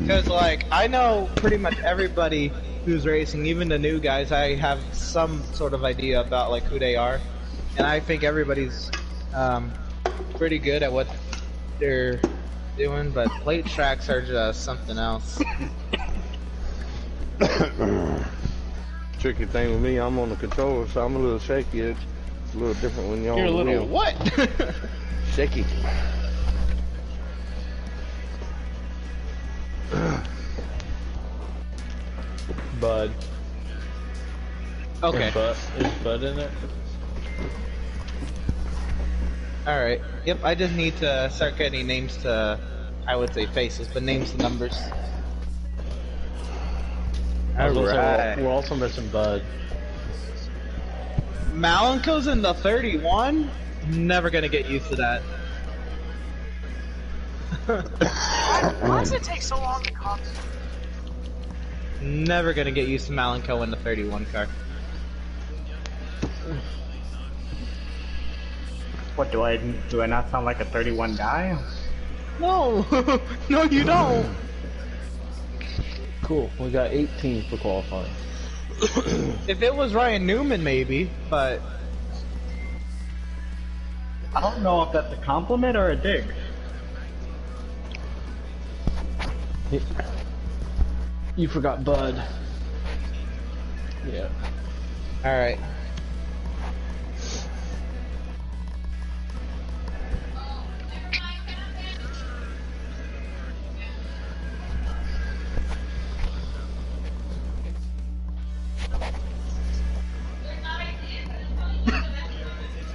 Because, like, I know pretty much everybody who's racing, even the new guys. I have some sort of idea about, like, who they are. And I think everybody's pretty good at what they're doing, but plate tracks are just something else. Tricky thing with me, I'm on the controller, so I'm a little shaky. It's a little different when you're on the wheel. You're a little what? Shaky. Bud. Okay. Is Bud in it? Alright. Yep, I just need to start getting names to, I would say faces, but names to numbers. Alright. We're also missing Bud. Malenko's in the 31? Never gonna get used to that. Why does it take so long to come? Never gonna get used to Malenko in the 31 car. What do I not sound like a 31 guy? No, no, you don't. Cool. We got 18 for qualifying. If it was Ryan Newman, maybe, but I don't know if that's a compliment or a dig. You forgot Bud. Yeah. all right.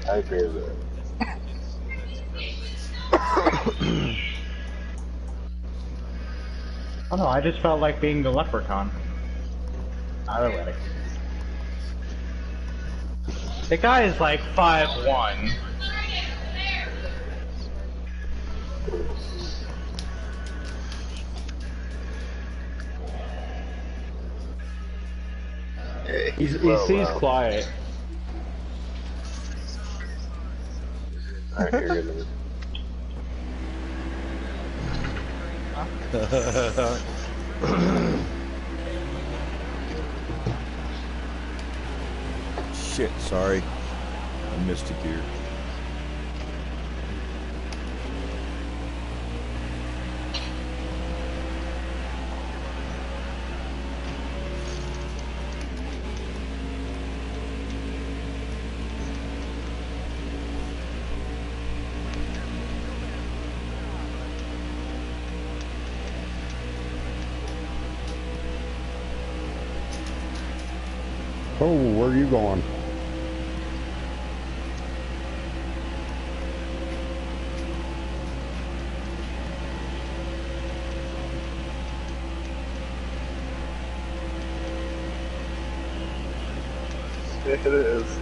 I agree with that. Oh no, I just felt like being the leprechaun. Either way. The guy is like 5'1". He seems quiet. I hear you. Shit, sorry. I missed a gear. Oh, where are you going? It is.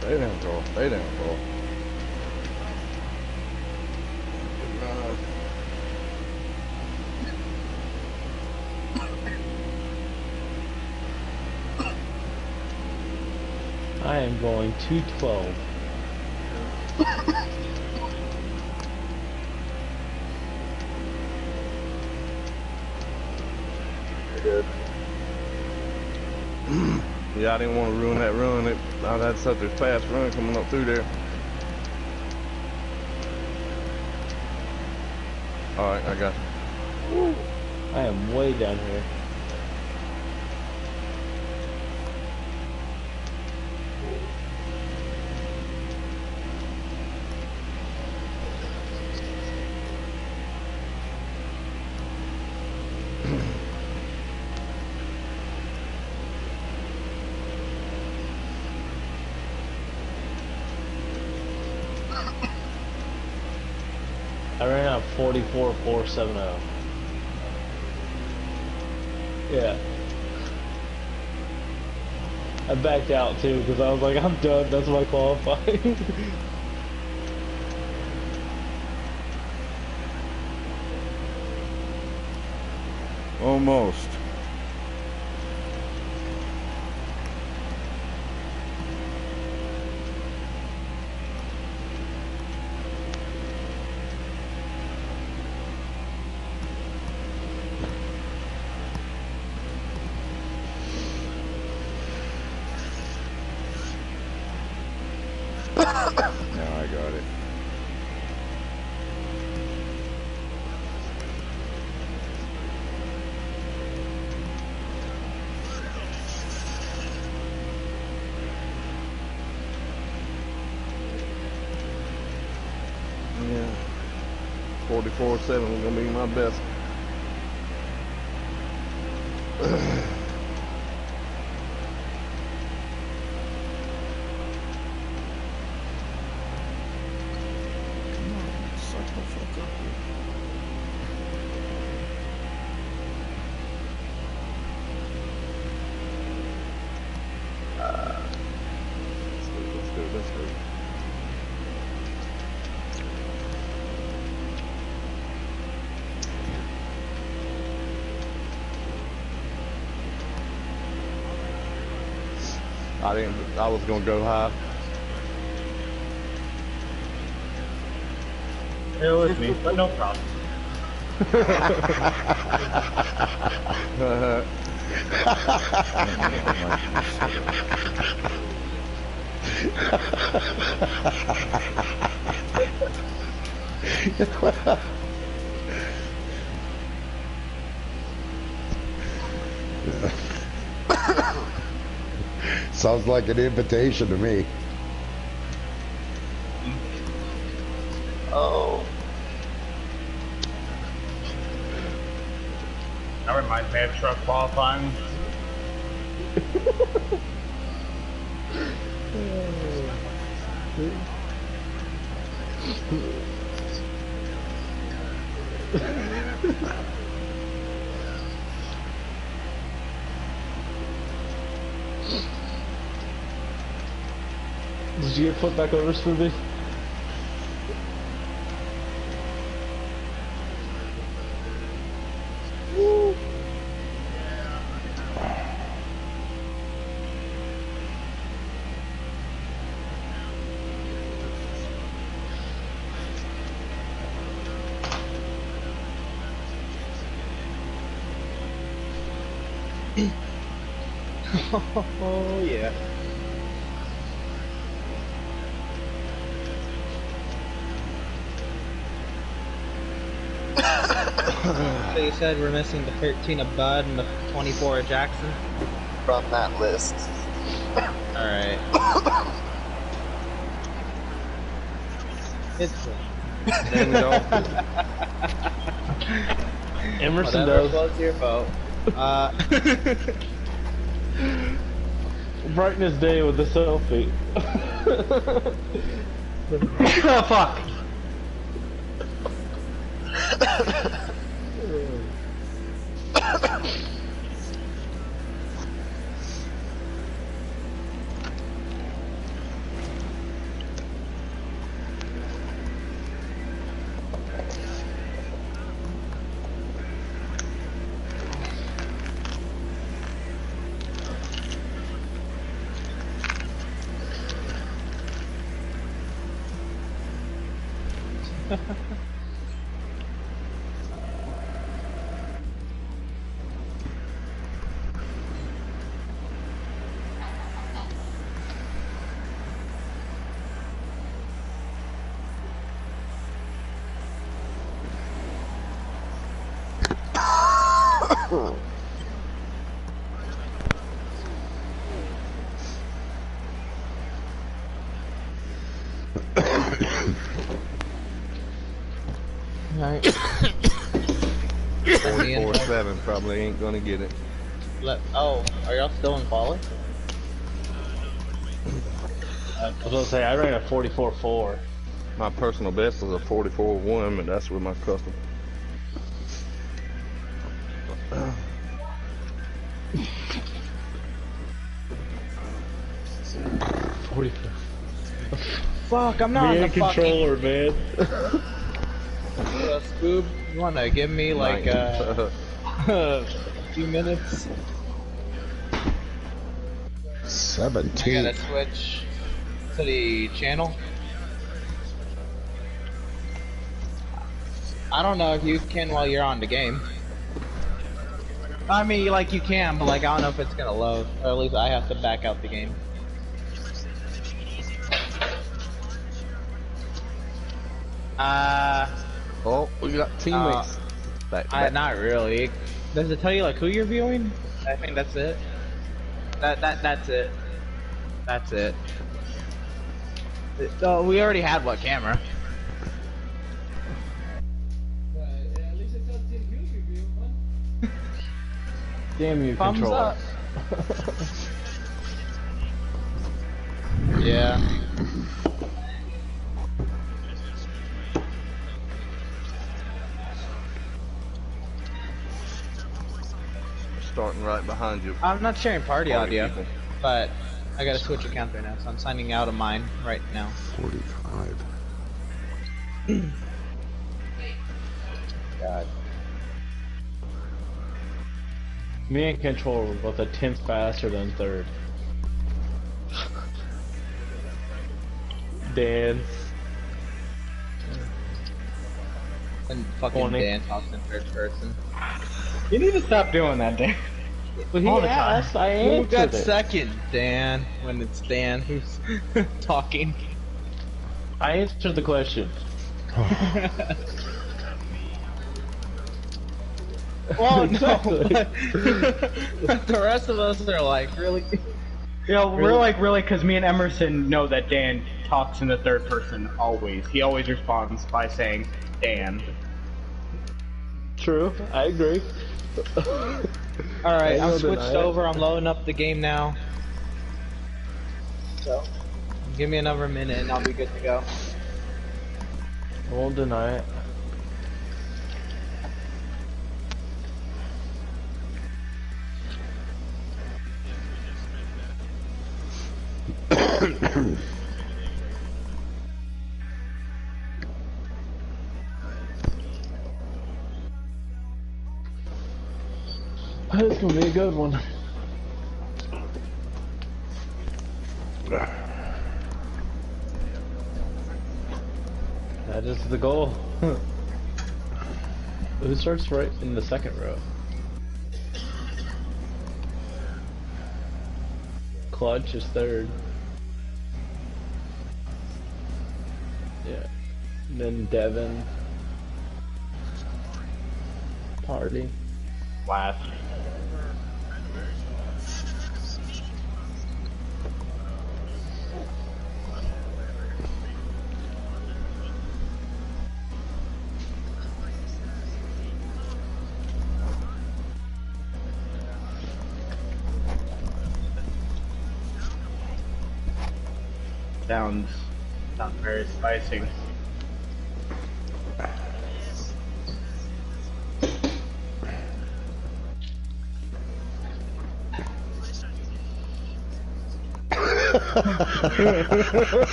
Stay down, Carl. Stay down, Carl. I am going 212. Good. Yeah, I didn't want to ruin that run. I had such a fast run coming up through there. Alright, I got you. I am way down here. I ran out 44,470. Yeah. I backed out too because I was like, I'm done. That's my qualifying. Almost. Now I got it. Yeah. 44.7 is gonna be my best. Come on, suck the fuck up here. Let's go. I was gonna go high. Bear with me, but no problem. Sounds like an invitation to me. Oh. That reminds me of truck qualifying. Did you get put back over, Smoothie? Oh yeah. So you said we're missing the 13 of Bud and the 24 of Jackson? From that list. Alright. It's Damn it all. Emerson whatever does. floats your boat. Brighten his day with a selfie. Oh, fuck! Alright. 44-7 probably ain't gonna get it. Oh, are y'all still in quali? I was gonna say I ran a 44.4. My personal best is a 44-1, but that's with my custom. Fuck, I'm not Me in and the controller, man. Scoob, you wanna give me like a few minutes? I 17. gotta switch to the channel. I don't know if you can while you're on the game. I mean, like you can, but like I don't know if it's gonna load, or at least I have to back out the game. Oh, we got teammates. Back to back. Not really. Does it tell you like who you're viewing? I think that's it. That's it. That's it. Oh, we already had what camera? Damn you, Thumbs controller. up. Yeah. Starting right behind you. I'm not sharing party Party audio, people. but I gotta switch accounts right now, so I'm signing out of mine right now. 45. God. Me and controller were both a tenth faster than third. Dan. And fucking 20. Dan talks in third person. You need to stop doing that, Dan. But he All the time. asked, I Who answered got it. second, Dan? When it's Dan who's talking. I answered the question. Well, no, Exactly. but the rest of us are like, really? You know, we're like, really, because me and Emerson know that Dan talks in the third person always. He always responds by saying, Dan. True, I agree. Alright, I I'm will switched deny it. over, I'm loading up the game now. So, give me another minute and I'll be good to go. I won't deny it. It's gonna be a good one. That is the goal. Who starts right in the second row? Clutch is third. Yeah. And then Devin. Party. Last. Sounds very spicy.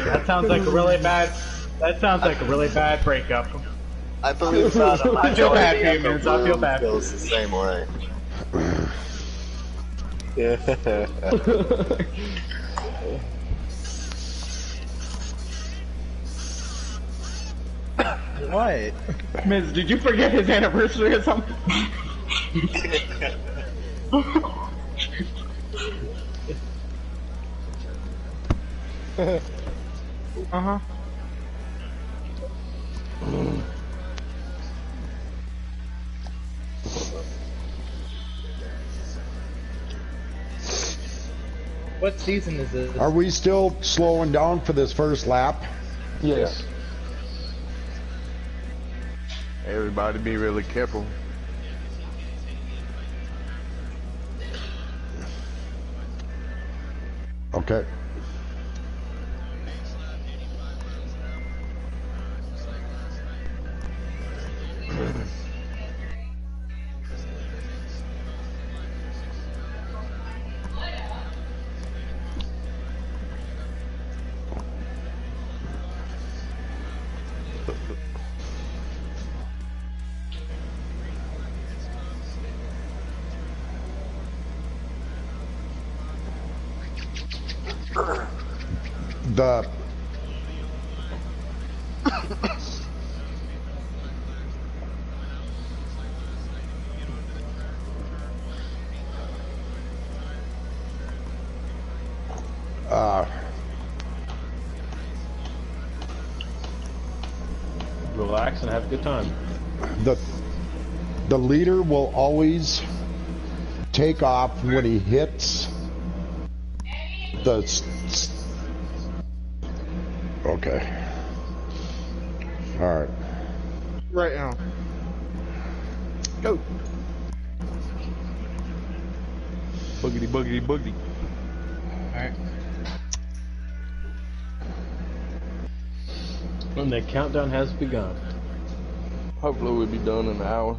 That sounds like a really bad. That sounds like a really bad breakup. I believe that a I feel bad for you, majority of man. the I feel room bad. feels the same way. Yeah. What? Miz, did you forget his anniversary or something? Uh-huh. What season is this? Are we still slowing down for this first lap? Yes. Everybody be really careful. Okay. The Relax and have a good time. the leader will always take off when he hits the okay. All right. Right now. Go. Boogity, boogity, boogity. Alright. And the countdown has begun. Hopefully we'll be done in an hour.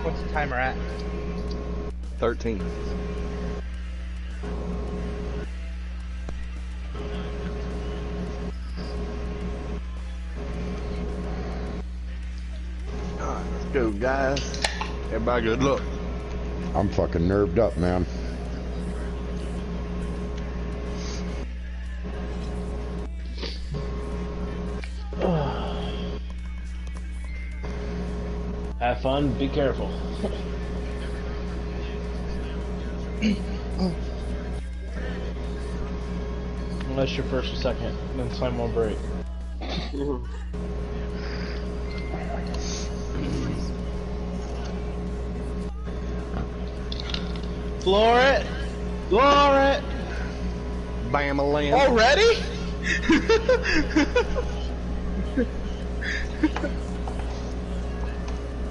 What's the timer at? 13. Alright, let's go, guys. Everybody good luck. I'm fucking nerved up, man. Have fun, be careful. Unless you're first or second, then slam on break. Floor it! Floor it! Bam-a-lam. Already?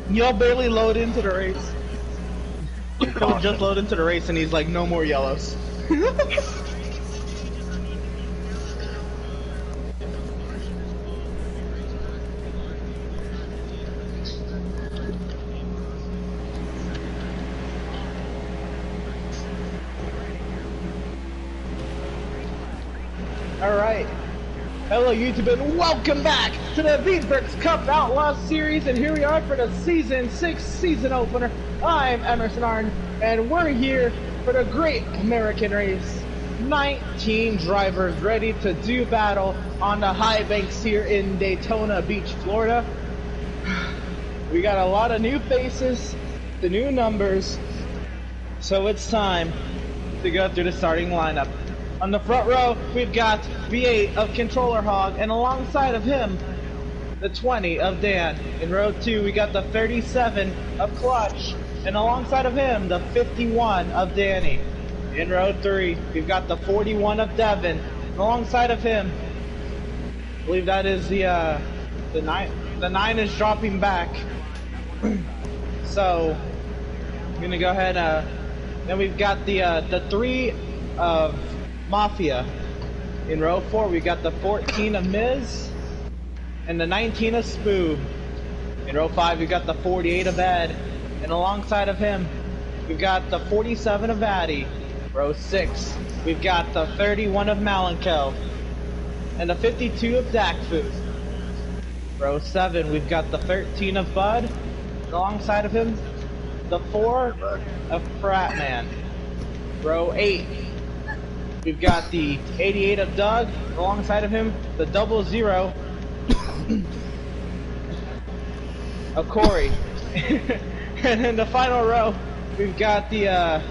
Y'all barely load into the race. He'll just load into the race and he's like, no more yellows. Alright. Hello YouTube and welcome back to the Veedverks Cup Outlaw Series, and here we are for the Season 6 season opener. I'm Emerson Arden, and we're here for the Great American Race. 19 drivers ready to do battle on the high banks here in Daytona Beach, Florida. We got a lot of new faces, the new numbers, so it's time to go through the starting lineup. On the front row, we've got V8 of Controller Hog, and alongside of him, the 20 of Dan. In row 2, we got the 37 of Clutch, and alongside of him, the 51 of Danny. In row 3, we've got the 41 of Devin, and alongside of him, I believe that is the 9. The 9 is dropping back. So, I'm gonna go ahead. Then we've got the 3 of Mafia. In row 4, we got the 14 of Miz and the 19 of Spoob. In row 5, we got the 48 of Ed, and alongside of him, we've got the 47 of Addy. Row 6, we've got the 31 of Malenko and the 52 of Dakfu. Row 7, we've got the 13 of Bud, and alongside of him, the 4 of Fratman. Row 8, we've got the 88 of Doug, alongside of him, the 00 of Corey. And in the final row, we've got the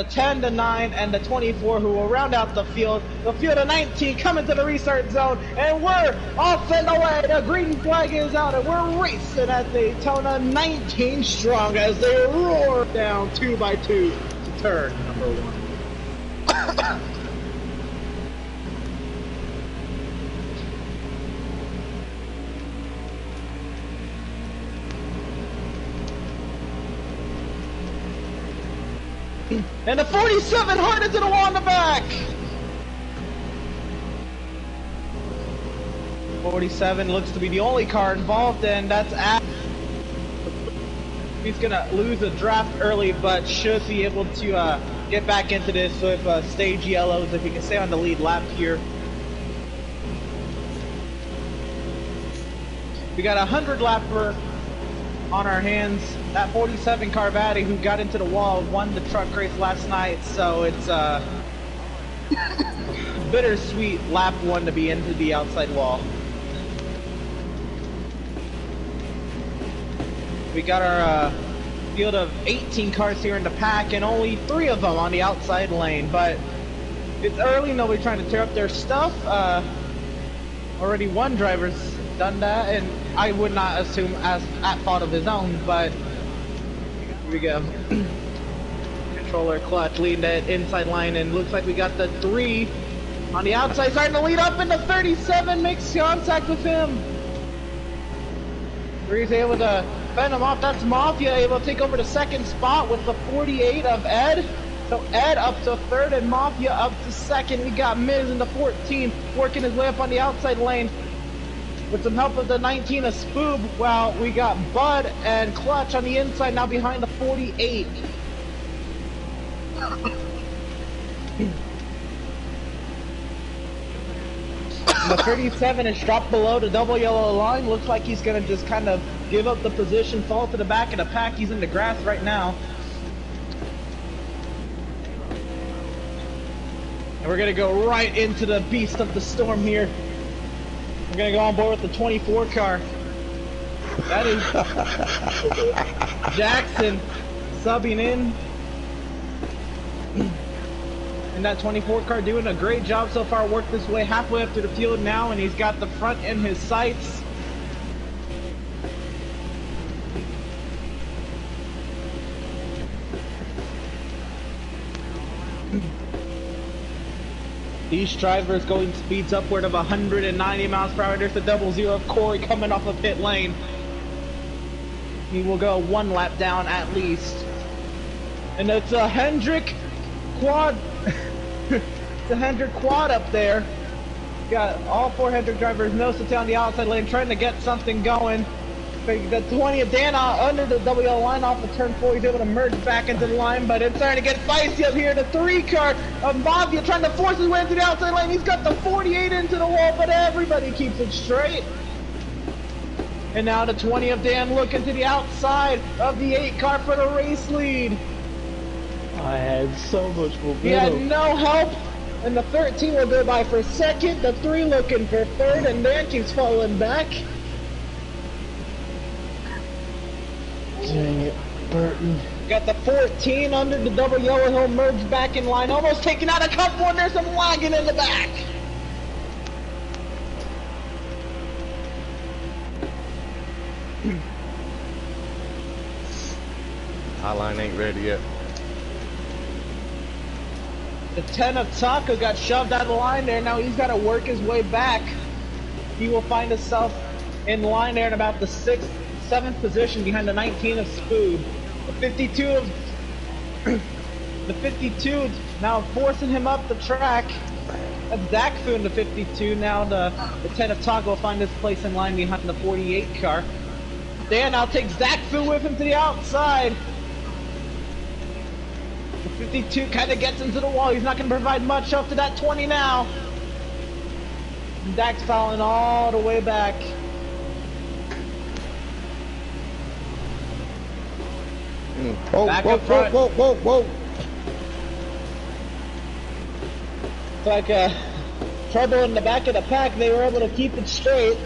10, the 9, and the 24 who will round out the field. The field of 19 coming to the restart zone, and we're off and away. The green flag is out, and we're racing at Daytona 19 strong as they roar down 2 by 2 to turn number 1. And the 47 hard into the wall in the back. 47 looks to be the only car involved, and that's he's gonna lose a draft early, but should be able to get back into this with stage yellows if he can stay on the lead lap here. We got a 100 lapper on our hands. That 47 Carvati who got into the wall won the truck race last night, so it's bittersweet lap 1 to be into the outside wall. We got our field of 18 cars here in the pack, and only 3 of them on the outside lane, but it's early, nobody trying to tear up their stuff. Already one driver's done that, and I would not assume as at fault of his own, but here we go. Controller clutch leading that inside line, and looks like we got the 3 on the outside starting to lead up, and the 37 makes contact with him. 3's able to fend him off. That's Mafia able to take over the second spot with the 48 of Ed. So Ed up to 3rd and Mafia up to 2nd. We got Miz in the 14 working his way up on the outside lane with some help of the 19 of Spoob, while we got Bud and Clutch on the inside now behind the 48. The 37 is dropped below the double yellow line. Looks like he's going to just kind of give up the position, fall to the back of the pack. He's in the grass right now. And we're going to go right into the beast of the storm here. We're going to go on board with the 24 car. That is Jackson subbing in. And that 24 car doing a great job so far. Worked his way halfway up to the field now, and he's got the front in his sights. These drivers going speeds upward of 190 miles per hour. There's the 00 of Corey coming off of pit lane. He will go 1 lap down at least. And it's a Hendrick quad. The Hendrick quad up there. Got all 4 Hendrick drivers nose to tail on the outside lane trying to get something going. The 20 of Dan under the WL line off of turn 4. He's able to merge back into the line, but it's starting to get feisty up here. The 3 car of Mafia trying to force his way into the outside lane. He's got the 48 into the wall, but everybody keeps it straight. And now the 20 of Dan looking to the outside of the 8 car for the race lead. I had so much momentum. He had no help, and the 13 will go by for 2nd, the 3 looking for 3rd, and Dan keeps falling back. Dang it, Burton. Got the 14 under the double yellow. He'll merge back in line, almost taking out a couple, and there's some lagging in the back. Highline ain't ready yet. The 10 of Taco got shoved out of the line there. Now he's got to work his way back. He will find himself in line there in about the 6th, 7th position behind the 19 of Spoob. The 52 of the 52 now forcing him up the track. That's Zakfu in the 52. Now the 10 of Taco will find his place in line behind the 48 car. Dan now takes Zakfu with him to the outside. The 52 kind of gets into the wall. He's not going to provide much help to that 20 now. Dak's falling all the way back. Oh, Back whoa, up front. whoa, whoa, whoa, whoa. It's like trouble in the back of the pack. They were able to keep it straight.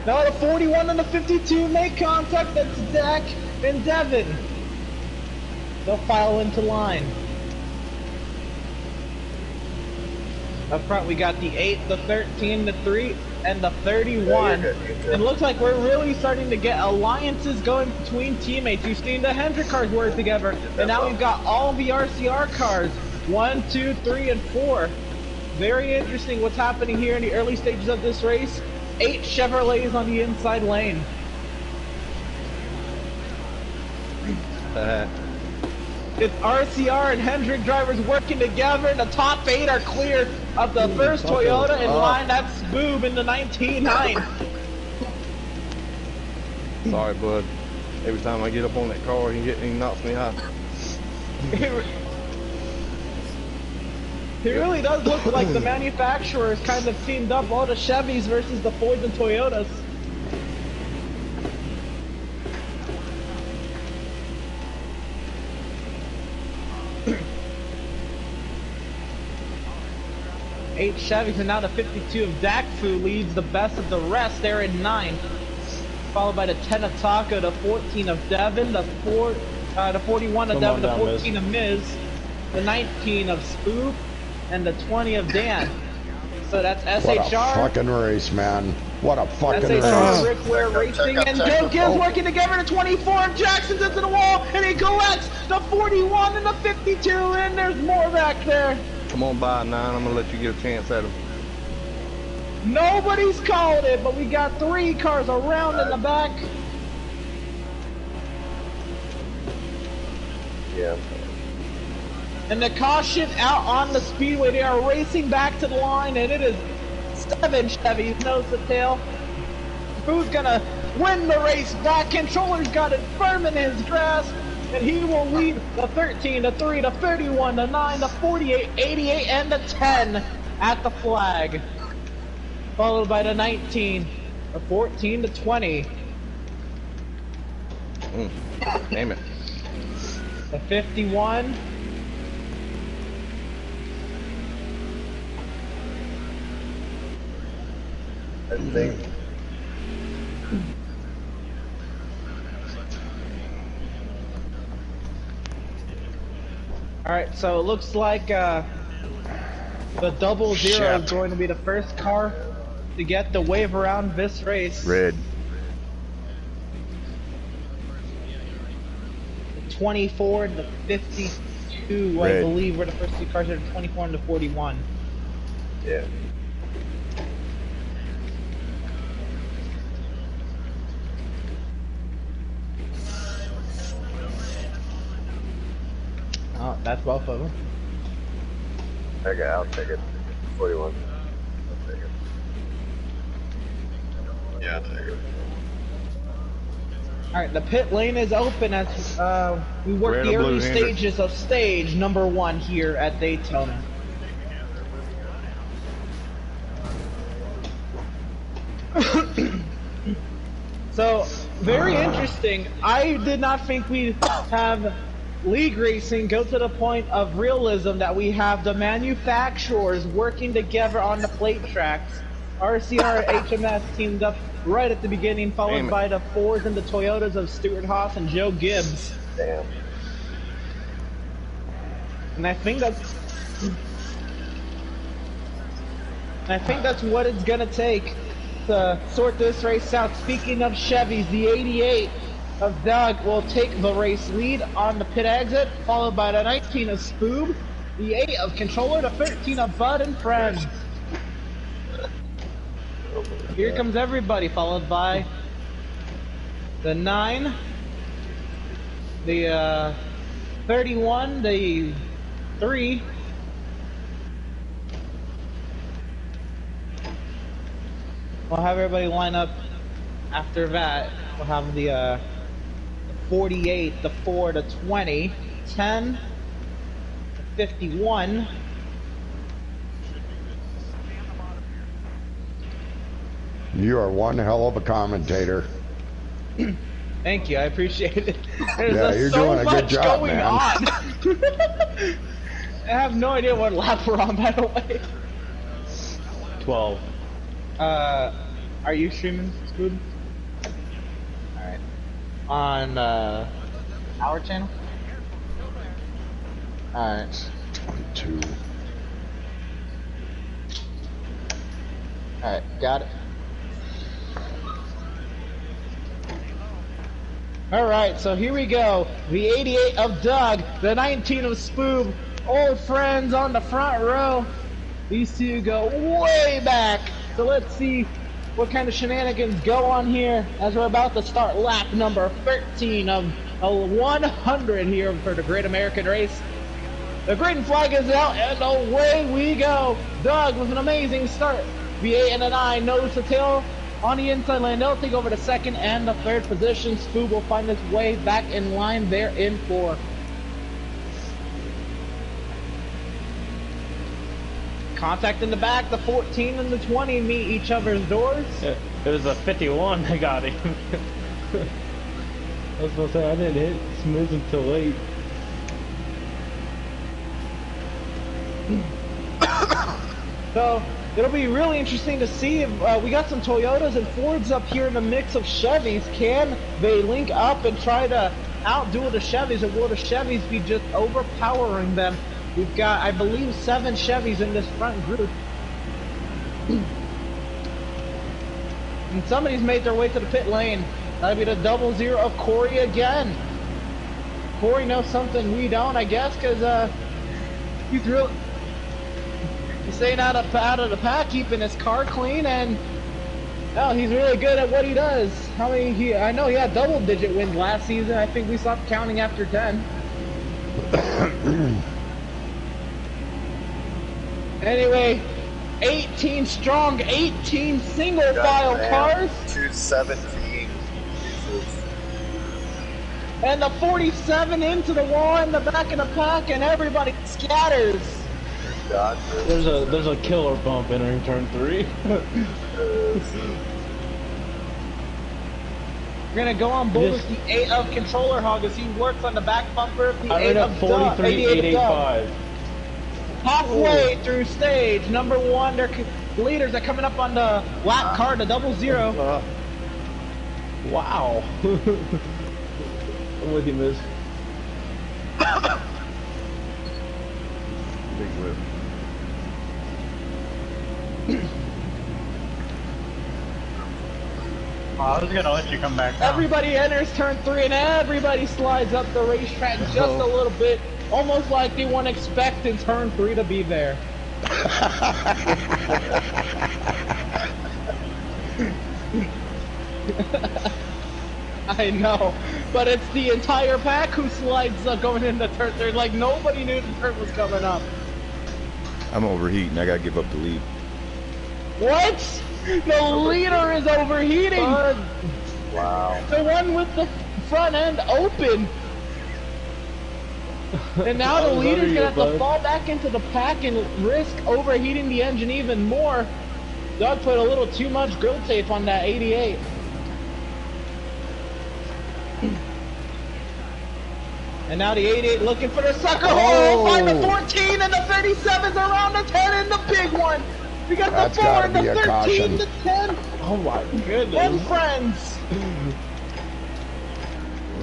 Now the 41 and the 52 make contact. That's Dak and Devin. They'll file into line. Up front, we got the 8, the 13, the 3, and the 31. You're good. It looks like we're really starting to get alliances going between teammates. We've seen the Hendrick cars work together, and now we've got all the RCR cars. 1, 2, 3, and 4. Very interesting what's happening here in the early stages of this race. 8 Chevrolets on the inside lane. It's RCR and Hendrick drivers working together. The top 8 are clear of the first Toyota in line. That's Boob in the 19.9. Sorry, bud. Every time I get up on that car, he knocks me high. It really does look like the manufacturers kind of teamed up all the Chevys versus the Fords and Toyotas. Eight Chevys, and now the 52 of Dakfu leads the best of the rest. They're in 9th, followed by the 10 of Taco, the 14 of Devin, the 41 of Devin, the 14 of Miz, the 19 of Spook, and the 20 of Dan. So that's SHR. What a fucking race, man. What a fucking SHR, race. Rick Ware Racing, and Joe Gibbs working together. The 24 of Jackson's into the wall, and he collects the 41 and the 52, and there's more back there. Come on by, 9. I'm gonna let you get a chance at him. Nobody's called it, but we got 3 cars around in the back. Yeah. And the caution out on the speedway. They are racing back to the line, and it is 7 Chevys nose to tail. Who's gonna win the race back? Controller's got it firm in his grasp, and he will lead the 13, the 3, the 31, the 9, the 48, 88, and the 10 at the flag. Followed by the 19, the 14, the 20. Damn it. The 51. I think. Alright, so it looks like the 00 is going to be the first car to get the wave around this race. Red. The 24 and the 52, I Red. believe, were the first 2 cars. Are the 24 and the 41. Yeah. Oh, that's both of them. Okay, I'll take it. 41. I'll take it. Yeah, I'll take it. Alright, the pit lane is open as we work Red the or blue early handed? stages of stage number 1 here at Daytona. So, very interesting. I did not think we'd have league racing go to the point of realism that we have the manufacturers working together on the plate tracks. RCR and HMS teamed up right at the beginning, followed by the Fords and the Toyotas of Stuart Haas and Joe Gibbs. Damn. And I think that's what it's gonna take to sort this race out. Speaking of Chevys, the 88 of Doug will take the race lead on the pit exit, followed by the 19 of Spoob, the 8 of Controller, the 13 of Bud and Friends. Here comes everybody, followed by the 9, the 31, the 3, we'll have everybody line up after that. We'll have the 48, the 4, the 20, 10, the 51, You are one hell of a commentator. Thank you, I appreciate it. There's Yeah, you're so doing a much good job, going man. on. I have no idea what lap we're on, by the way. 12. Are you streaming, Scoob? Alright. On, our channel? Alright. 22. Alright, got it. Alright, so here we go. The 88 of Doug, the 19 of Spoob, old friends on the front row. These two go way back. So let's see what kind of shenanigans go on here as we're about to start lap number 13 of a 100 here for the Great American Race. The green flag is out and away we go. Doug with an amazing start. V8 and a 9 nose to tail on the inside lane. They'll take over the second and the third position. Spoob will find his way back in line there in 4. Contact in the back, the 14 and the 20 meet each other's doors. It was a 51 that got him. I was supposed to say, I didn't hit smooth until late. So it'll be really interesting to see if we got some Toyotas and Fords up here in the mix of Chevys. Can they link up and try to outduel the Chevys, or will the Chevys be just overpowering them? We've got, I believe, 7 Chevys in this front group. And somebody's made their way to the pit lane. That'll be the 00 of Corey again. Corey knows something we don't, I guess, because he's staying out of the pack, keeping his car clean, and oh, he's really good at what he does. I know he had double-digit wins last season. I think we stopped counting after 10. Anyway, 18 strong, 18 single file cars. 217. And the 47 into the wall in the back of the pack, and everybody scatters. There's a killer bump entering turn 3. We're gonna go on board with the 8 of Controller Hog as he works on the back bumper. The 8 of 43,885. Halfway through stage number 1, their leaders are coming up on the lap car, the 00. Wow. I'm with you, Miz. Big whip. I was gonna let you come back down. Everybody enters turn 3 and everybody slides up the racetrack just a little bit, almost like they weren't expecting turn 3 to be there. I know, but it's the entire pack who slides going into turn 3. Like nobody knew the turn was coming up. I'm overheating. I gotta give up the lead. What? The leader is overheating. Wow. The one with the front end open. And now the leader's gonna have to fall back into the pack and risk overheating the engine even more. Doug put a little too much grill tape on that 88. And now the 88 looking for the sucker hole. Find the 14 and the 37's around the 10 and the big one. We got That's the 4 gotta and the be a 13, caution. the 10. Oh my goodness. And friends.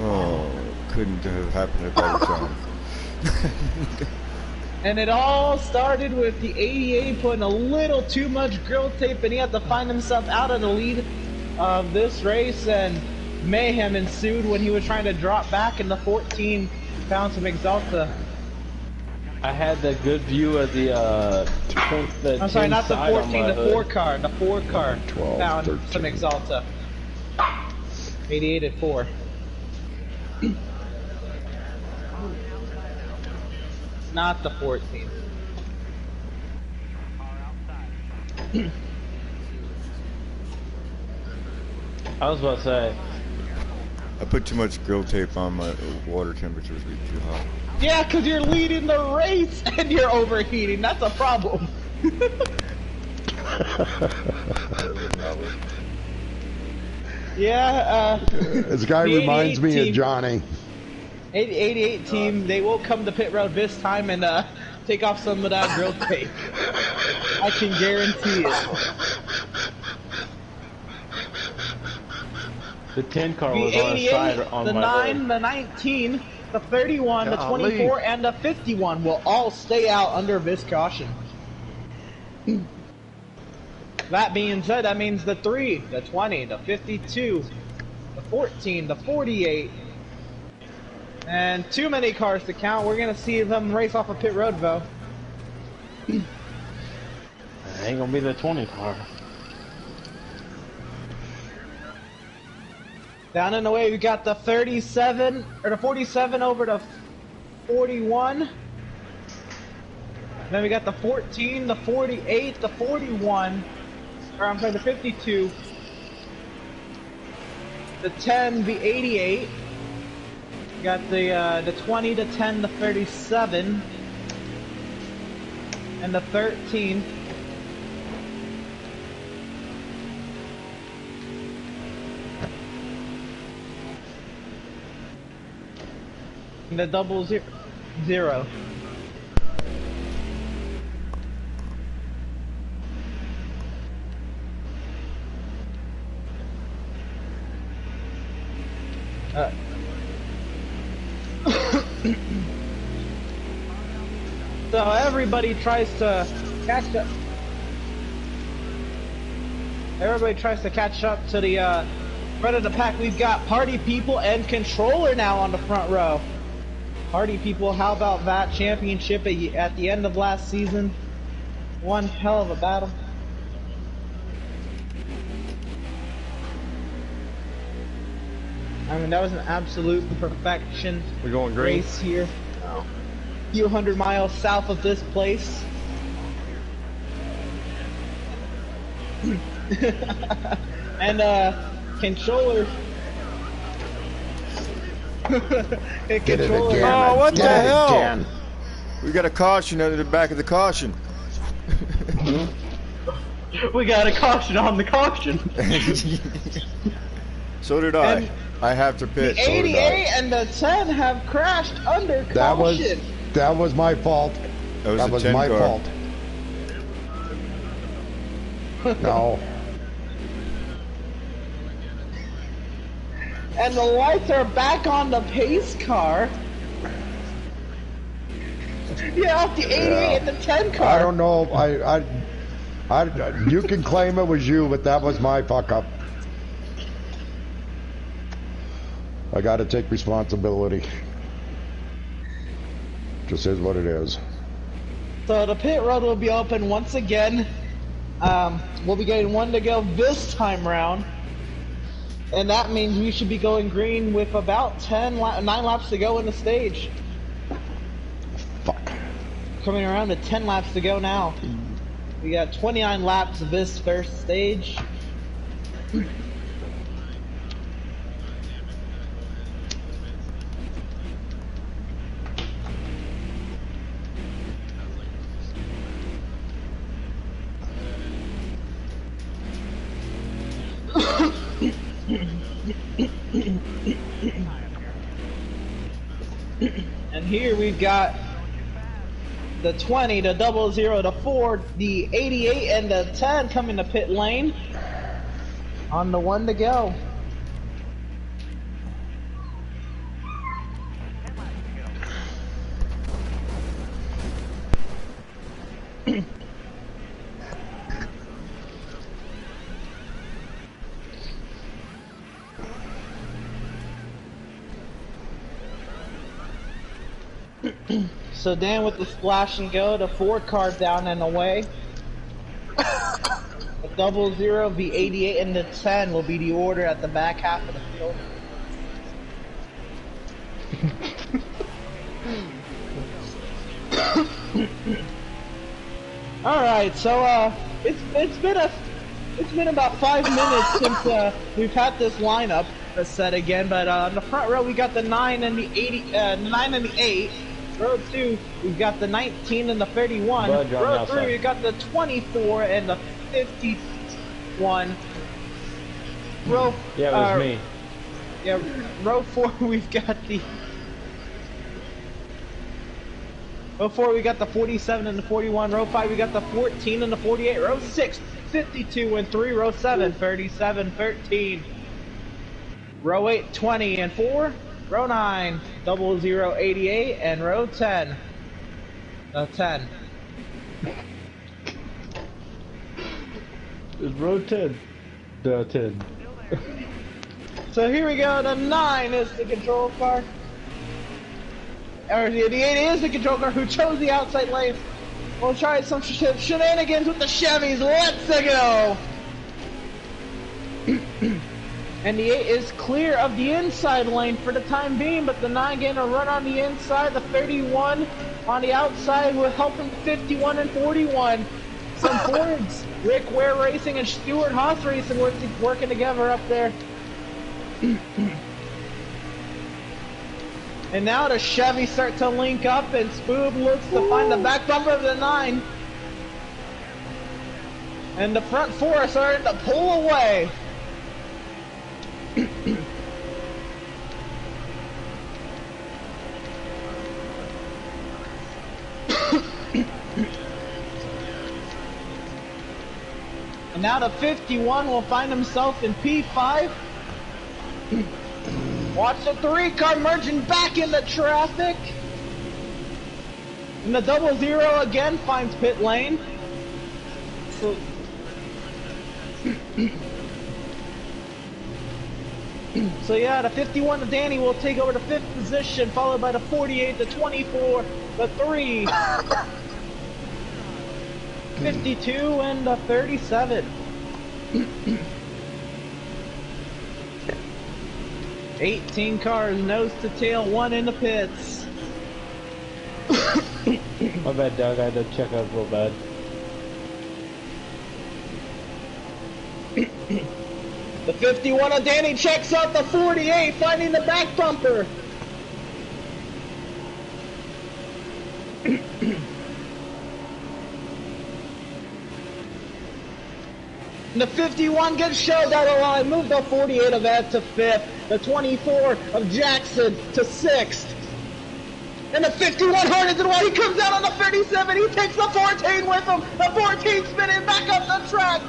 Oh, couldn't have happened at better time. And it all started with the 88 putting a little too much grill tape, and he had to find himself out of the lead of this race, and mayhem ensued when he was trying to drop back, and the 14 found some Exalta. I had the good view of the I'm sorry, not the 14, the 4 car. The 4 car 12, found 13. some Exalta. 88 at 4. Not the 14. I was about to say. I put too much grill tape on. My water temperatures get too hot. Yeah, because you're leading the race and you're overheating. That's a problem. Yeah, This guy the reminds 88 me team- of Johnny. 88 team, they will come to pit road this time and take off some of that grill tape. I can guarantee it. The 10 car the was on the 88, side on the my 9, hood. the 19, the 31, the Golly. 24, and the 51 will all stay out under this caution. That being said, that means the 3, the 20, the 52, the 14, the 48, and too many cars to count. We're gonna see them race off a pit road, though. It ain't gonna be the 20 car. Down and away, we got the 37 or the 47 over the 41. Then we got the 14, the 48, the 41. Or I'm sorry, the 52, the 10, the 88. We got the 20, the 10, the 37, and the 13. And the double zero. So everybody tries to catch up. Everybody tries to catch up to the front of the pack. We've got Party People and Controller now on the front row. Party People, how about that championship at the end of last season? One hell of a battle. I mean, that was an absolute perfection We're going green. race here. A few hundred miles south of this place. And controller. Get it Controller. again. Oh, what Get the it hell? again. We got a caution under the back of the caution. We got a caution on the caution. So did I. And I have to The pit. So did 88 I. and the 10 have crashed under caution. That was my fault. That That was was the 10 my car. fault. No. And the lights are back on the pace car. Yeah, off the 88 and the 10 car. I don't know. You can claim it was you, but that was my fuck up. I got to take responsibility. Just is what it is. So the pit road will be open once again. We'll be getting one to go this time round. And that means we should be going green with about 9 laps to go in the stage. Fuck. Coming around to 10 laps to go now. We got 29 laps of this first stage. And here we've got the 20, the 00, the 4, the 88, and the 10 coming to pit lane on the one to go. So Dan with the splash and go, the 4 car down and away. The 00, the 88, and the 10 will be the order at the back half of the field. All right, so it's been about 5 minutes since we've had this lineup set again. But on the front row we got the 9 and the 9 and the 8. Row 2 we've got the 19 and the 31. Bud, John, Row outside. 3 we got the 24 and the 51. Row Yeah, it was me. Yeah, row 4 we've got the. Row 4 we got the 47 and the 41. Row 5 we got the 14 and the 48. Row 6 52 and 3. Row 7 37 13. row 8, 20 and 4, row 9, 0088, and row 10, 10. It's row 10. The 10. So here we go, the 9 is the control car. Or the 8 is the control car who chose the outside lane. We'll try some shenanigans with the Chevys. Let's go! And the 8 is clear of the inside lane for the time being, but the 9 getting a run on the inside. The 31 on the outside will help him 51 and 41. Some Fords, Rick Ware Racing and Stuart Haas Racing working together up there. And now the Chevy start to link up, and Spoob looks to find the back bumper of the 9. And the front 4 are starting to pull away. And now the 51 will find himself in P5. Watch the 3 car merging back into traffic. And the 00 again finds pit lane. So yeah, the 51 to Danny will take over the 5th position, followed by the 48, the 24, the 3, 52, and the 37. 18 cars, nose to tail, 1 in the pits. My bad, Doug. I had to check out real bad. The 51 of Danny checks out the 48, finding the back bumper. And the 51 gets shoved out of line, moved the 48 of Ed to 5th, the 24 of Jackson to 6th. And the 51 hardens it away, he comes out on the 37, he takes the 14 with him, the 14 spinning back up the track.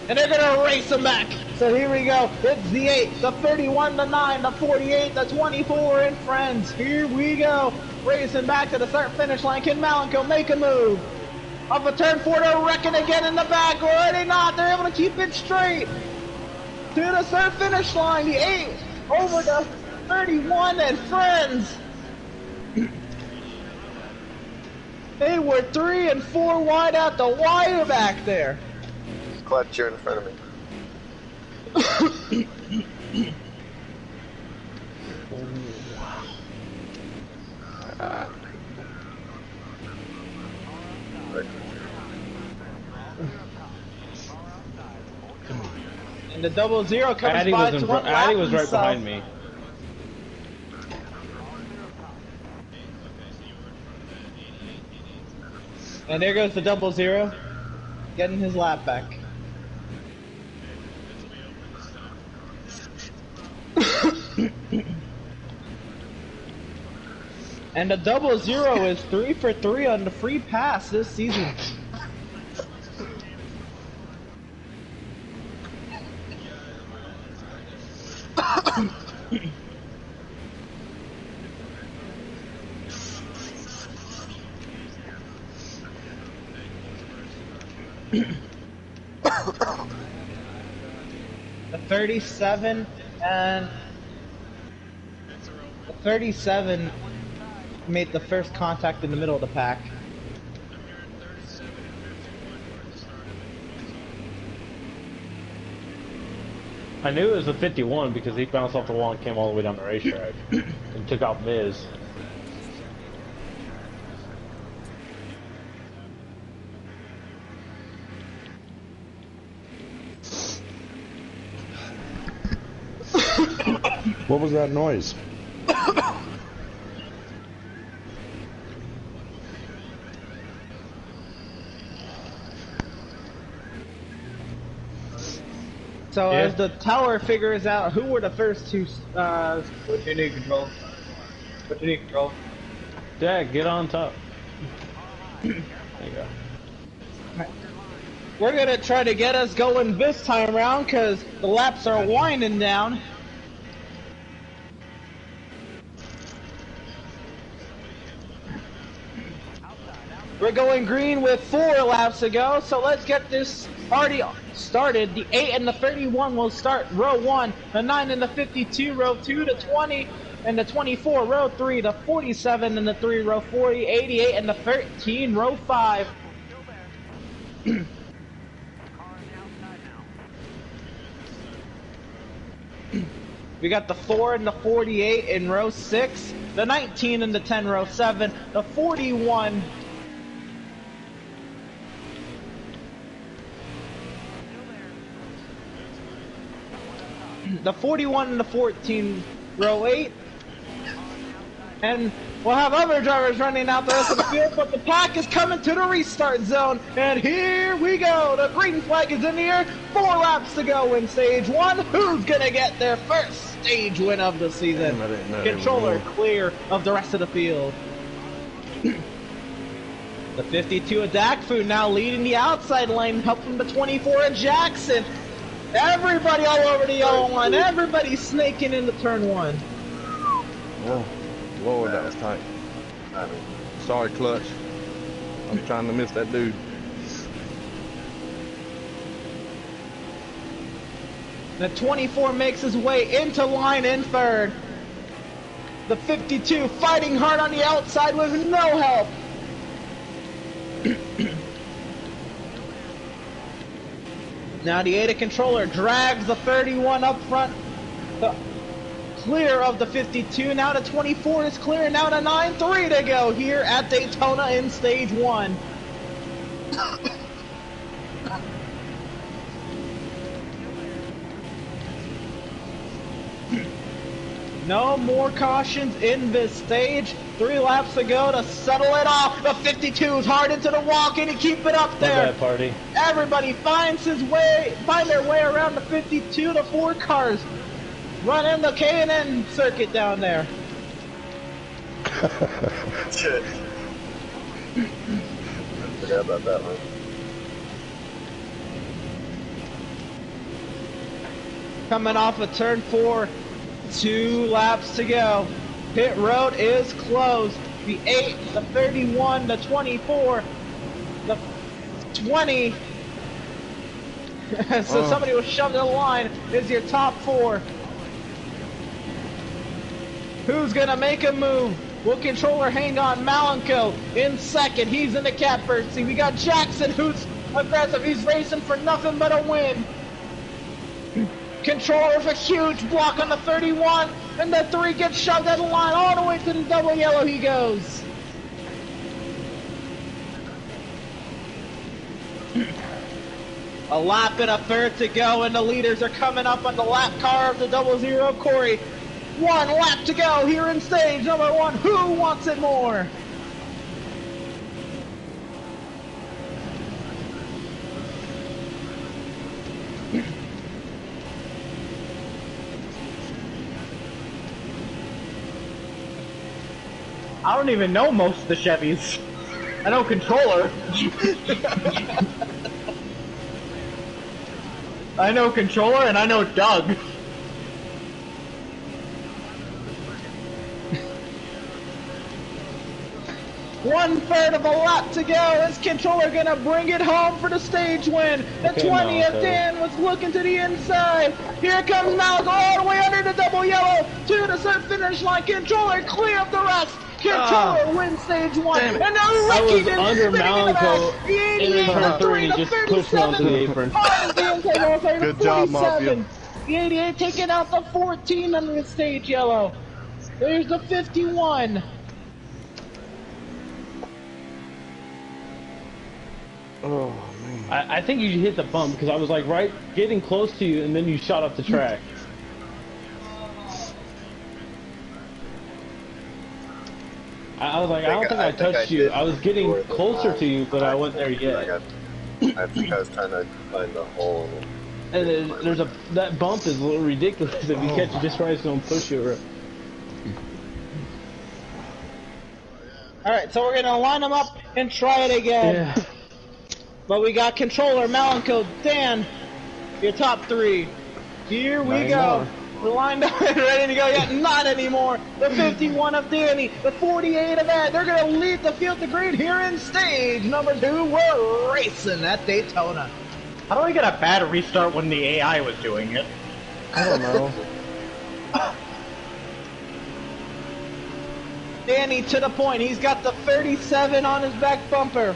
And they're gonna race him back. So here we go. It's the 8, the 31, the 9, the 48, the 24, and friends. Here we go. Racing back to the start finish line. Can Malenko make a move? Off a turn 4, they're wrecking again in the back. Or are they not? They're able to keep it straight. To the start finish line. The 8 over the 31 and friends. They were 3 and 4 wide out the wire back there. Clutch, you're in front of me. And the 00 comes Addy by was, to one Addy lap was right himself. behind me. And there goes the 00, getting his lap back. And the 00 is 3 for 3 on the free pass this season. The 37 and the 37 made the first contact in the middle of the pack. I knew it was a 51 because he bounced off the wall and came all the way down the racetrack and took out Miz. What was that noise? So as the tower figures out who were the first two, What you need control? What you need control? Dad, get on top. There you go. We're gonna try to get us going this time around because the laps are winding down. We're going green with 4 laps to go, so let's get this party started. The 8 and the 31 will start row 1, the 9 and the 52, row 2, the 20 and the 24, row 3, the 47 and the 3, row 40, 88 and the 13, row 5. We got the 4 and the 48 in row 6, the 19 and the 10, row 7, the 41. The 41 and the 14, row 8. And we'll have other drivers running out the rest of the field, but the pack is coming to the restart zone. And here we go. The green flag is in the air. 4 laps to go in stage 1. Who's going to get their first stage win of the season? Controller clear of the rest of the field. The 52 of Dakfu now leading the outside lane, helping the 24 of Jackson. Everybody all over the yellow line. Everybody snaking into turn 1. Oh, Lord, that was tight. Sorry, Clutch. I'm trying to miss that dude. The 24 makes his way into line in 3rd. The 52 fighting hard on the outside with no help. Now the ADA controller drags the 31 up front, clear of the 52. Now the 24 is clear. Now the 9-3 to go here at Daytona in stage 1. No more cautions in this stage. 3 laps to go to settle it off. The 52's hard into the wall. Can he keep it up there? Not bad, party. Everybody find their way around the 52. The 4 cars running the K&N circuit down there. Shit. I forgot about that one. Coming off of turn 4. 2 laps to go. Pit road is closed. The 8, the 31, the 24, the 20. So somebody was shoved in the line. Is your top 4. Who's gonna make a move? Will controller hang on? Malenko in 2nd. He's in the catbird seat. We got Jackson who's aggressive. He's racing for nothing but a win. Controller with a huge block on the 31, and the 3 gets shoved out of the line all the way to the double yellow he goes. A lap and a 3rd to go, and the leaders are coming up on the lap car of the 00 Corey. 1 lap to go here in stage number 1. Who wants it more? I don't even know most of the Chevys. I know controller. I know controller and I know Doug. One-third of a lap to go. Is controller gonna bring it home for the stage win? The 20th Dan was looking to the inside. Here comes Malco all the way under the double yellow to the finish line. Controller clear of the rest. Controller wins stage 1. And now I Ricky was under Malenko in turn 3. Just pushed me onto the apron. Good job, Mafia. The 88 taking out the 14 under the stage yellow. There's the 51. Oh, man. I think you hit the bump because I was like getting close to you and then you shot off the track. I was like, I don't think I touched you. I was getting closer to you, but I wasn't there yet. I think I was trying to find the hole. And then that bump is a little ridiculous. If you catch it just right, it's gonna push you. All right, so we're gonna line them up and try it again. Yeah. But we got controller, Malenko, Dan, your top three. Here we go. We're lined up and ready to go. Yet not anymore. The 51 of Danny, the 48 of Ed. They're going to lead the field to green here in stage number 2. We're racing at Daytona. How do I get a bad restart when the AI was doing it? I don't know. Danny to the point. He's got the 37 on his back bumper.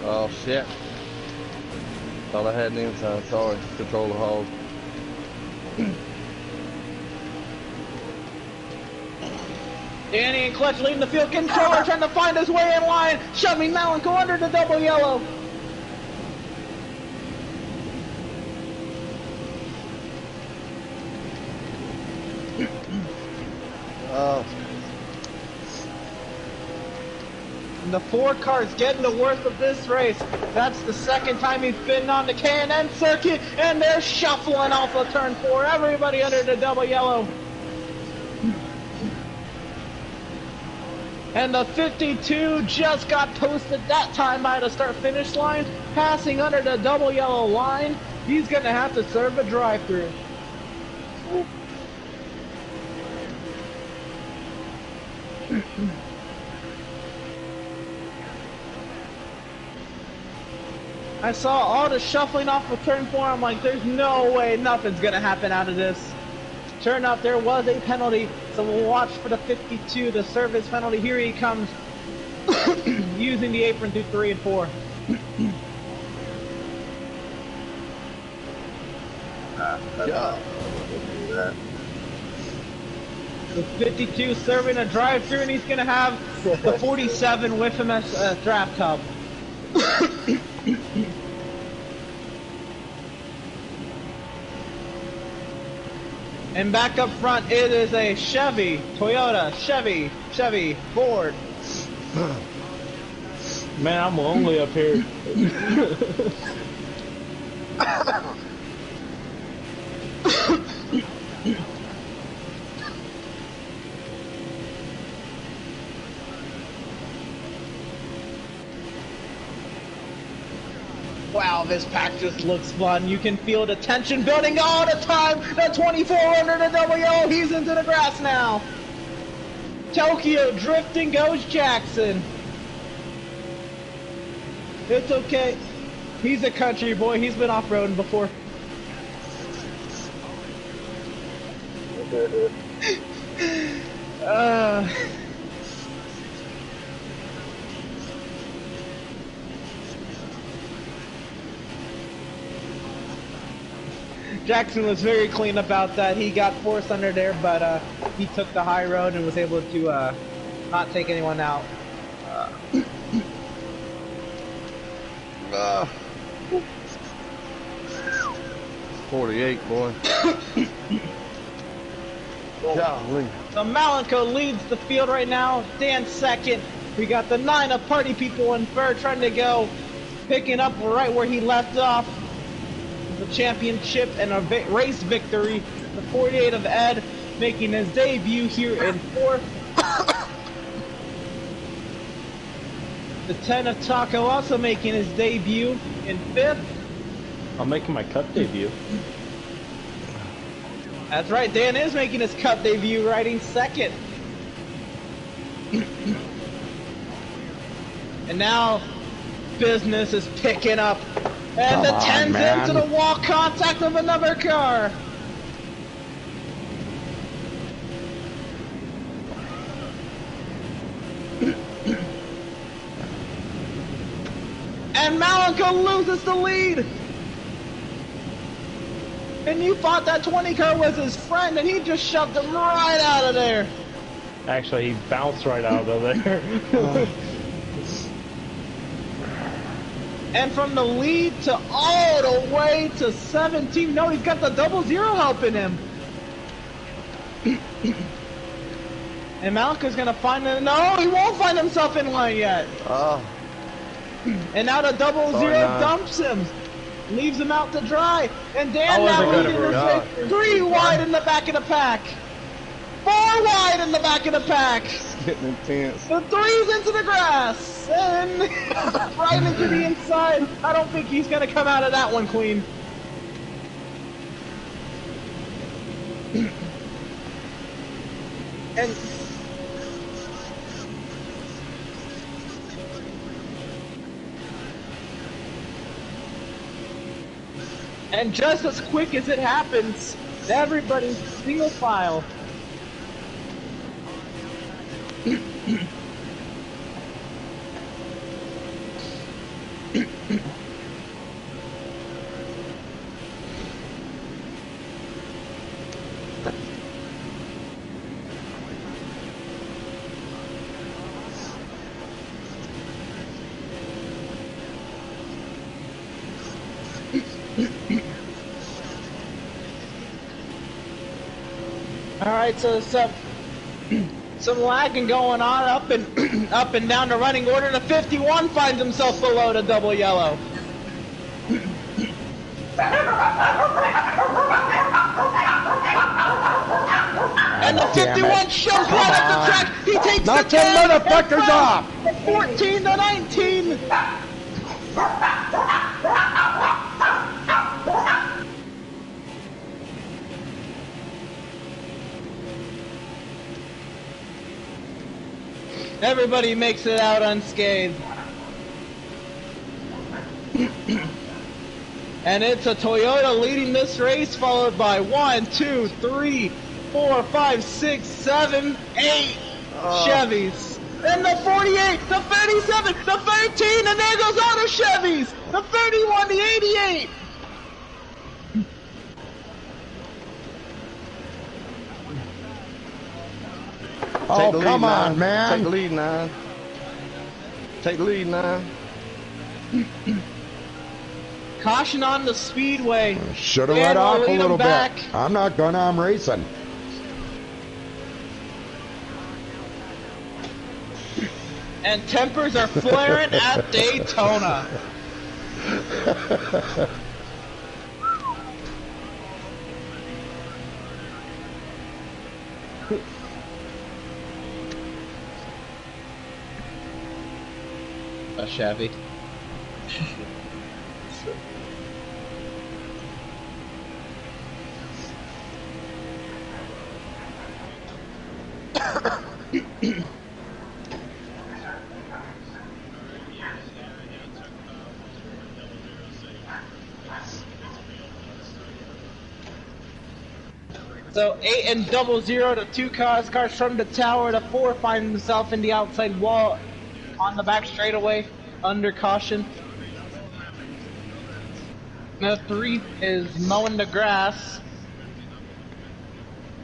Oh shit. Thought I had an inside. Sorry. Controller hog. Danny and Clutch leading the field. Controller trying to find his way in line. Shoving Malenko under the double yellow. Oh. And the 4 car's getting the worst of this race. That's the second time he's been on the K&N circuit, and they're shuffling off of turn 4. Everybody under the double yellow. And the 52 just got posted that time by the start-finish line, passing under the double yellow line. He's going to have to serve a drive-through. I saw all the shuffling off of turn 4. I'm like, there's no way nothing's going to happen out of this. Turned out there was a penalty, so we'll watch for the 52, the service penalty. Here he comes, using the apron through 3 and 4. Yeah. The 52 serving a drive-through, and he's going to have the 47 with him as a draft hub. And back up front, it is a Chevy, Toyota, Chevy, Ford. Man, I'm lonely up here. Wow, this pack just looks fun. You can feel the tension building all the time. The 24 under the double yellow. He's into the grass now. Tokyo drifting goes Jackson. It's okay. He's a country boy. He's been off-roading before. Jackson was very clean about that. He got forced under there, but he took the high road and was able to not take anyone out. 48, boy. Golly. So Malenko leads the field right now. Dan second. We got the 9 of Party People in third, trying to go, picking up right where he left off. The championship and a race victory. The 48 of Ed making his debut here in fourth. The 10 of Taco also making his debut in fifth. I'm making my cup debut. That's right, Dan is making his cup debut, riding second. And now business is picking up. And the 10's into the wall contact of another car. And Malenko loses the lead. And you thought that 20 car was his friend, and he just shoved him right out of there. Actually, he bounced right out of there. And from the lead to all the way to 17. No, he's got the 00 helping him. And Malenko's gonna find him. No, he won't find himself in line yet. Oh. And now the 00 dumps him. Leaves him out to dry. And Dan now leading the 3 wide in the back of the pack. 4 wide in the back of the pack. It's getting intense. The 3's into the grass. and right into the inside. I don't think he's gonna come out of that one clean. And just as quick as it happens, everybody's single file. Alright, so some lagging going on up and up and down the running order. The 51 finds himself below the double yellow. And the 51 shows right up the track. He takes Knock the them motherfuckers off! 14 to 19. Everybody makes it out unscathed. And it's a Toyota leading this race, followed by 1, 2, 3, 4, 5, 6, 7, 8 Chevys. And the 48, the 37, the 13, and there goes all the Chevys. The 31, the 88. Oh, the come lead, on, man. Take the lead, 9. Take the lead, 9. Caution on the speedway. Should have Dan let will off a lead 'em little back. bit. I'm not gonna, I'm racing. And tempers are flaring at Daytona. A Chevy. So 8 and 00 to 2 cars from the tower. The 4 finds himself in the outside wall on the back straightaway under caution. The 3 is mowing the grass.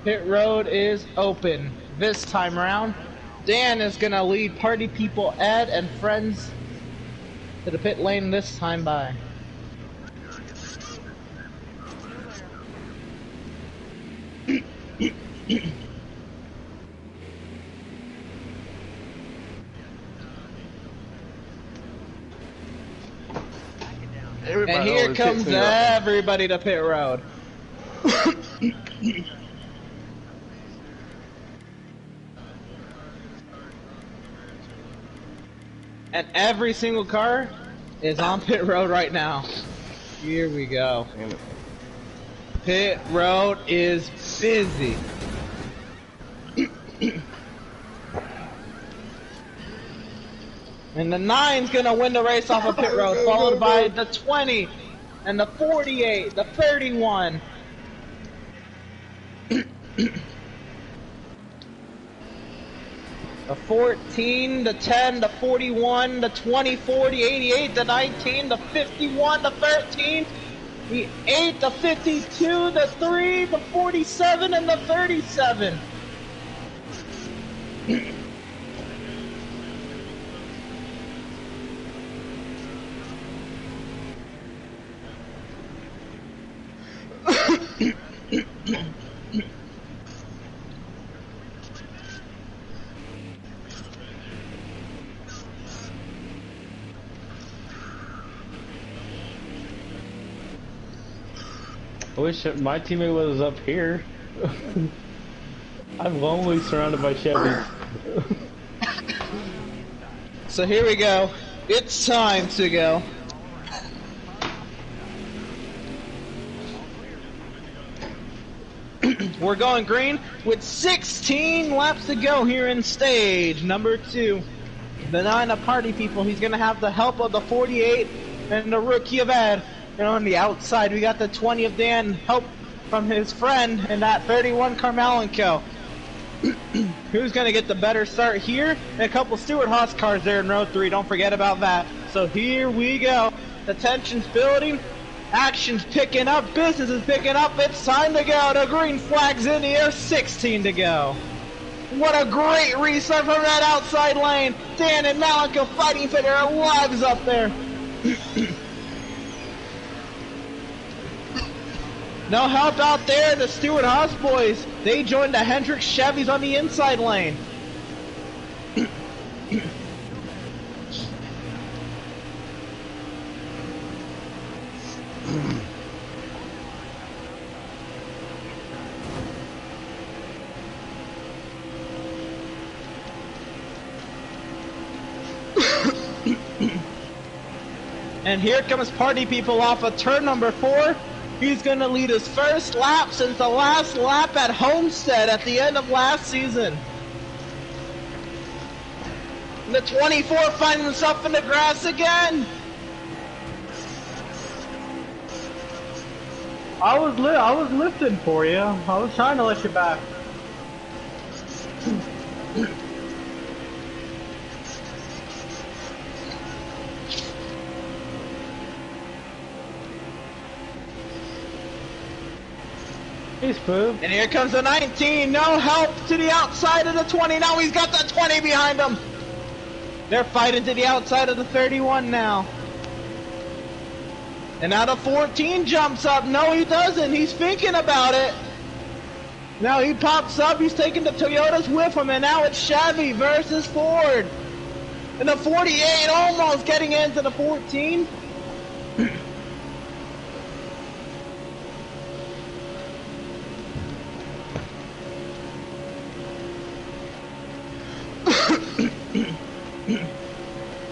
Pit road is open this time around. Dan is gonna lead party people Ed and friends to the pit lane this time by. Everybody And here always comes hits me up. everybody to pit road. And every single car is on pit road right now. Here we go. Damn it. Pit road is busy. And the 9's gonna win the race off of pit road, followed by the 20 and the 48, the 31. The 14, the 10, the 41, the 24, the 88, the 19, the 51, the 13, the 8, the 52, the 3, the 47, and the 37. I wish my teammate was up here. I'm lonely surrounded by Chevys. So here we go. It's time to go. We're going green with 16 laps to go here in stage number 2. The 9 of Party People, he's going to have the help of the 48 and the Rookie of Ed. And on the outside, we got the 20 of Dan, help from his friend, and that 31 Carmelenko. Who's going to get the better start here? And a couple Stewart Haas cars there in row 3, don't forget about that. So here we go. The tension's building. Action's picking up, business is picking up, it's time to go. The green flag's in the air, 16 to go. What a great restart from that outside lane. Dan and Malika fighting for their lives up there. No help out there, the Stewart Haas boys. They joined the Hendricks Chevys on the inside lane. And here comes Party People off of turn number 4. He's going to lead his first lap since the last lap at Homestead at the end of last season. And the 24 finds himself in the grass again. I was lifting for you. I was trying to let you back. He's pooped. And here comes the 19. No help to the outside of the 20. Now he's got the 20 behind him. They're fighting to the outside of the 31 now. And now the 14 jumps up. No, he doesn't. He's thinking about it. Now he pops up. He's taking the Toyotas with him. And now it's Chevy versus Ford. And the 48 almost getting into the 14.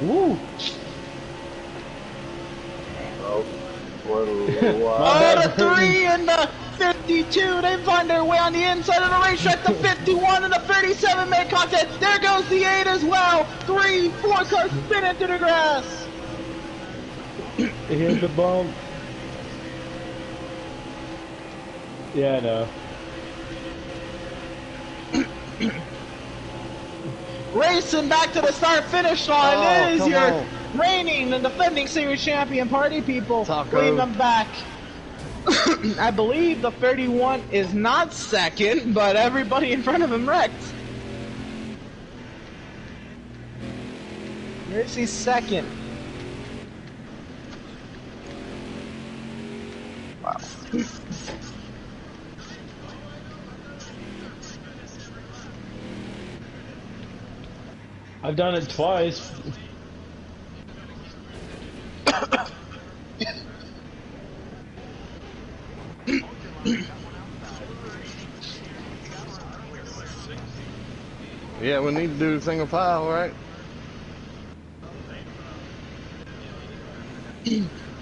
Woo! Oh, the 3 and the 52, they find their way on the inside of the racetrack. The 51 and the 37 make contact. There goes the 8 as well. 3, 4 cars spin into the grass. Here's the bump. Yeah, I know. Racing back to the start-finish line. Oh, it is come your on. reigning and defending series champion, Party People. Taco. Leading them back. I believe the 31 is not second, but everybody in front of him wrecked. Where's he second? Wow. I've done it twice. Yeah, we need to do single file, right?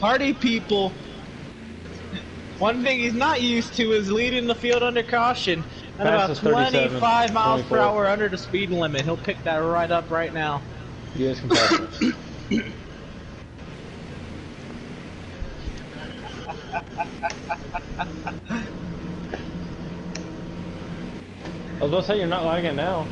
Party People. One thing he's not used to is leading the field under caution at about Fastest 37, 25 miles per 24. hour under the speed limit. He'll pick that right up right now. You guys can pass it. I was about to say, you're not lagging now.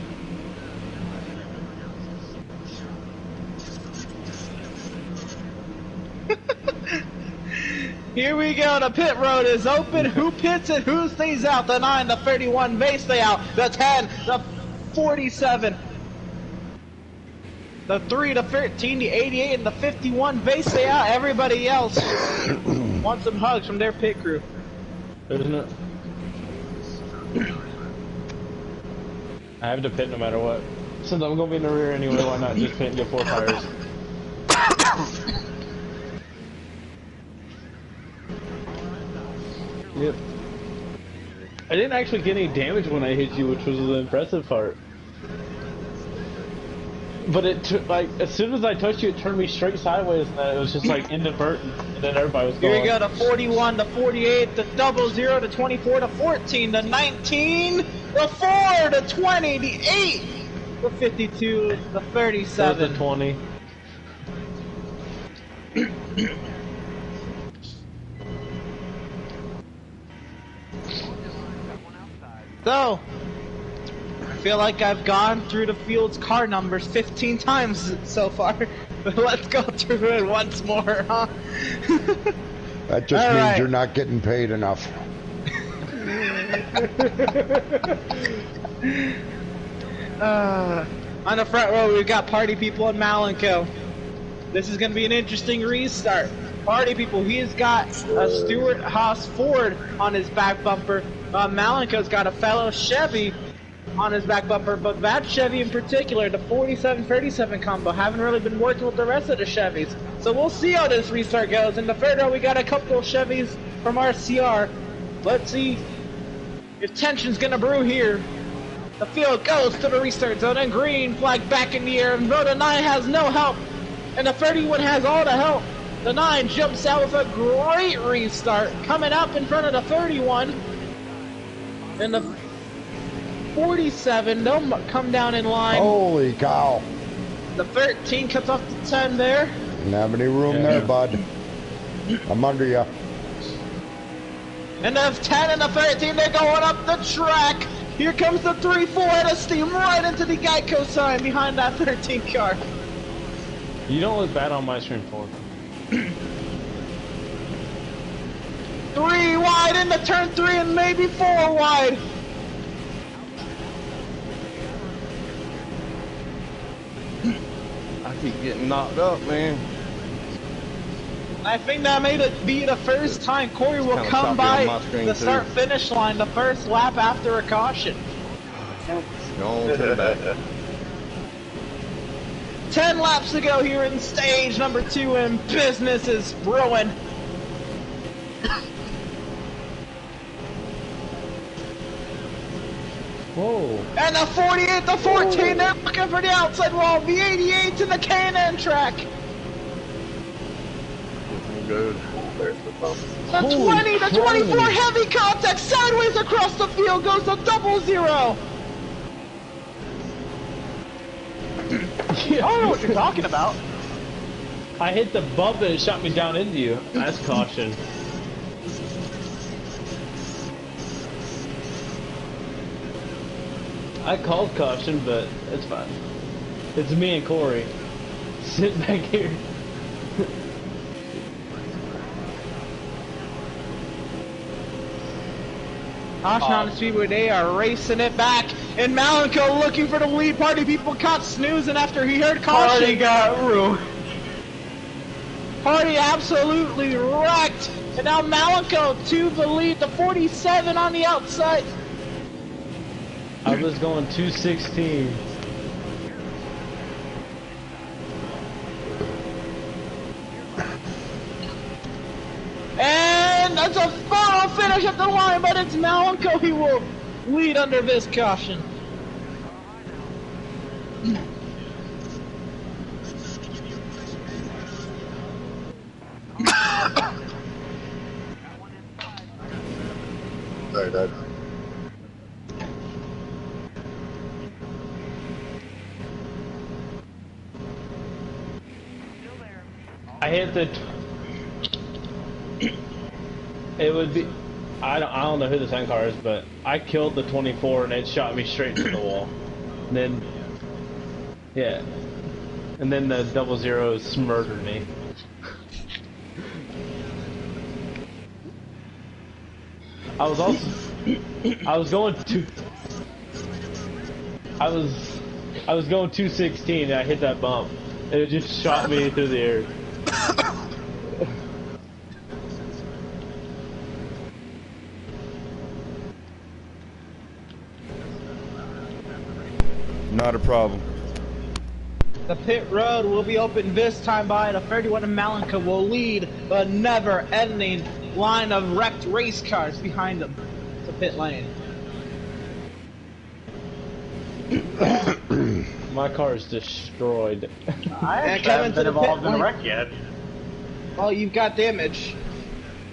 Here we go, the pit road is open. Who pits it? Who stays out? The 9, the 31, they stay out. The 10, the 47. The 3, the 13, the 88, and the 51, they stay out. Everybody else wants some hugs from their pit crew. Isn't it? I have to pit no matter what. Since I'm gonna be in the rear anyway, why not just pit and get 4 tires? Yep. I didn't actually get any damage when I hit you, which was the impressive part. But like as soon as I touched you, it turned me straight sideways, and then it was just like inadvertent, and then everybody was going. Here we go, the 41, the 48, the 00, the 24, the 14, the 19, the 4, the 20, the 8, the 52, the 37. The 20. So, I feel like I've gone through the field's car numbers 15 times so far, but let's go through it once more, huh? That just All means right. you're not getting paid enough. On the front row, we've got Party People and Malenko. This is going to be an interesting restart. Party People, he's got a Stewart Haas Ford on his back bumper. Malenko's got a fellow Chevy on his back bumper, but that Chevy in particular, the 47-37 combo, haven't really been working with the rest of the Chevys. So we'll see how this restart goes. In the third row, we got a couple of Chevys from RCR. Let's see if tension's going to brew here. The field goes to the restart zone, and green flag back in the air, and though the 9 has no help, and the 31 has all the help, the 9 jumps out with a great restart, coming up in front of the 31, and the 47, they'll come down in line. Holy cow. The 13 cuts off the 10 there. Didn't have any room there, bud. I'm under you. And the 10 and the 13, they're going up the track. Here comes the 3-4 at a steam right into the Geico sign behind that 13 car. You don't look bad on my stream, Ford. 3 wide into turn 3 and maybe 4 wide. I keep getting knocked up, man. I think that may be the first time Corey will kinda come choppy on by my screen, the too. start-finish line, the first lap after a caution. Go on to the back. 10 laps to go here in stage number 2, and business is brewing. Whoa. And the 48, the 14, they're looking for the outside wall. The 88 to the K&N track. Good. There's the bump. The Holy 20, the 24 crap. heavy contact sideways across the field goes to 00. I don't know what you're talking about. I hit the bump and it shot me down into you. That's caution. I called caution, but it's fine. It's me and Corey. Sit back here. Caution on the speedway, they are racing it back. And Malenko looking for the lead. Party People caught snoozing after he heard caution. Party got ruined. Party absolutely wrecked. And now Malenko to the lead. The 47 on the outside. I was going 216. And that's a final finish at the line, but it's Malenko. He will lead under this caution. Sorry, Dad. I hit the. It would be. I don't know who the 10 car is, but I killed the 24 and it shot me straight to the wall. And then, yeah, and then the 00s murdered me. I was also. I was going going 216 and I hit that bump. And it just shot me through the air. Not a problem. The pit road will be open this time by the 31 and Malenko will lead the never-ending line of wrecked race cars behind them. The pit lane. My car is destroyed. I And actually haven't Kevin to been the involved pit in a lane. wreck yet. Well, you've got damage.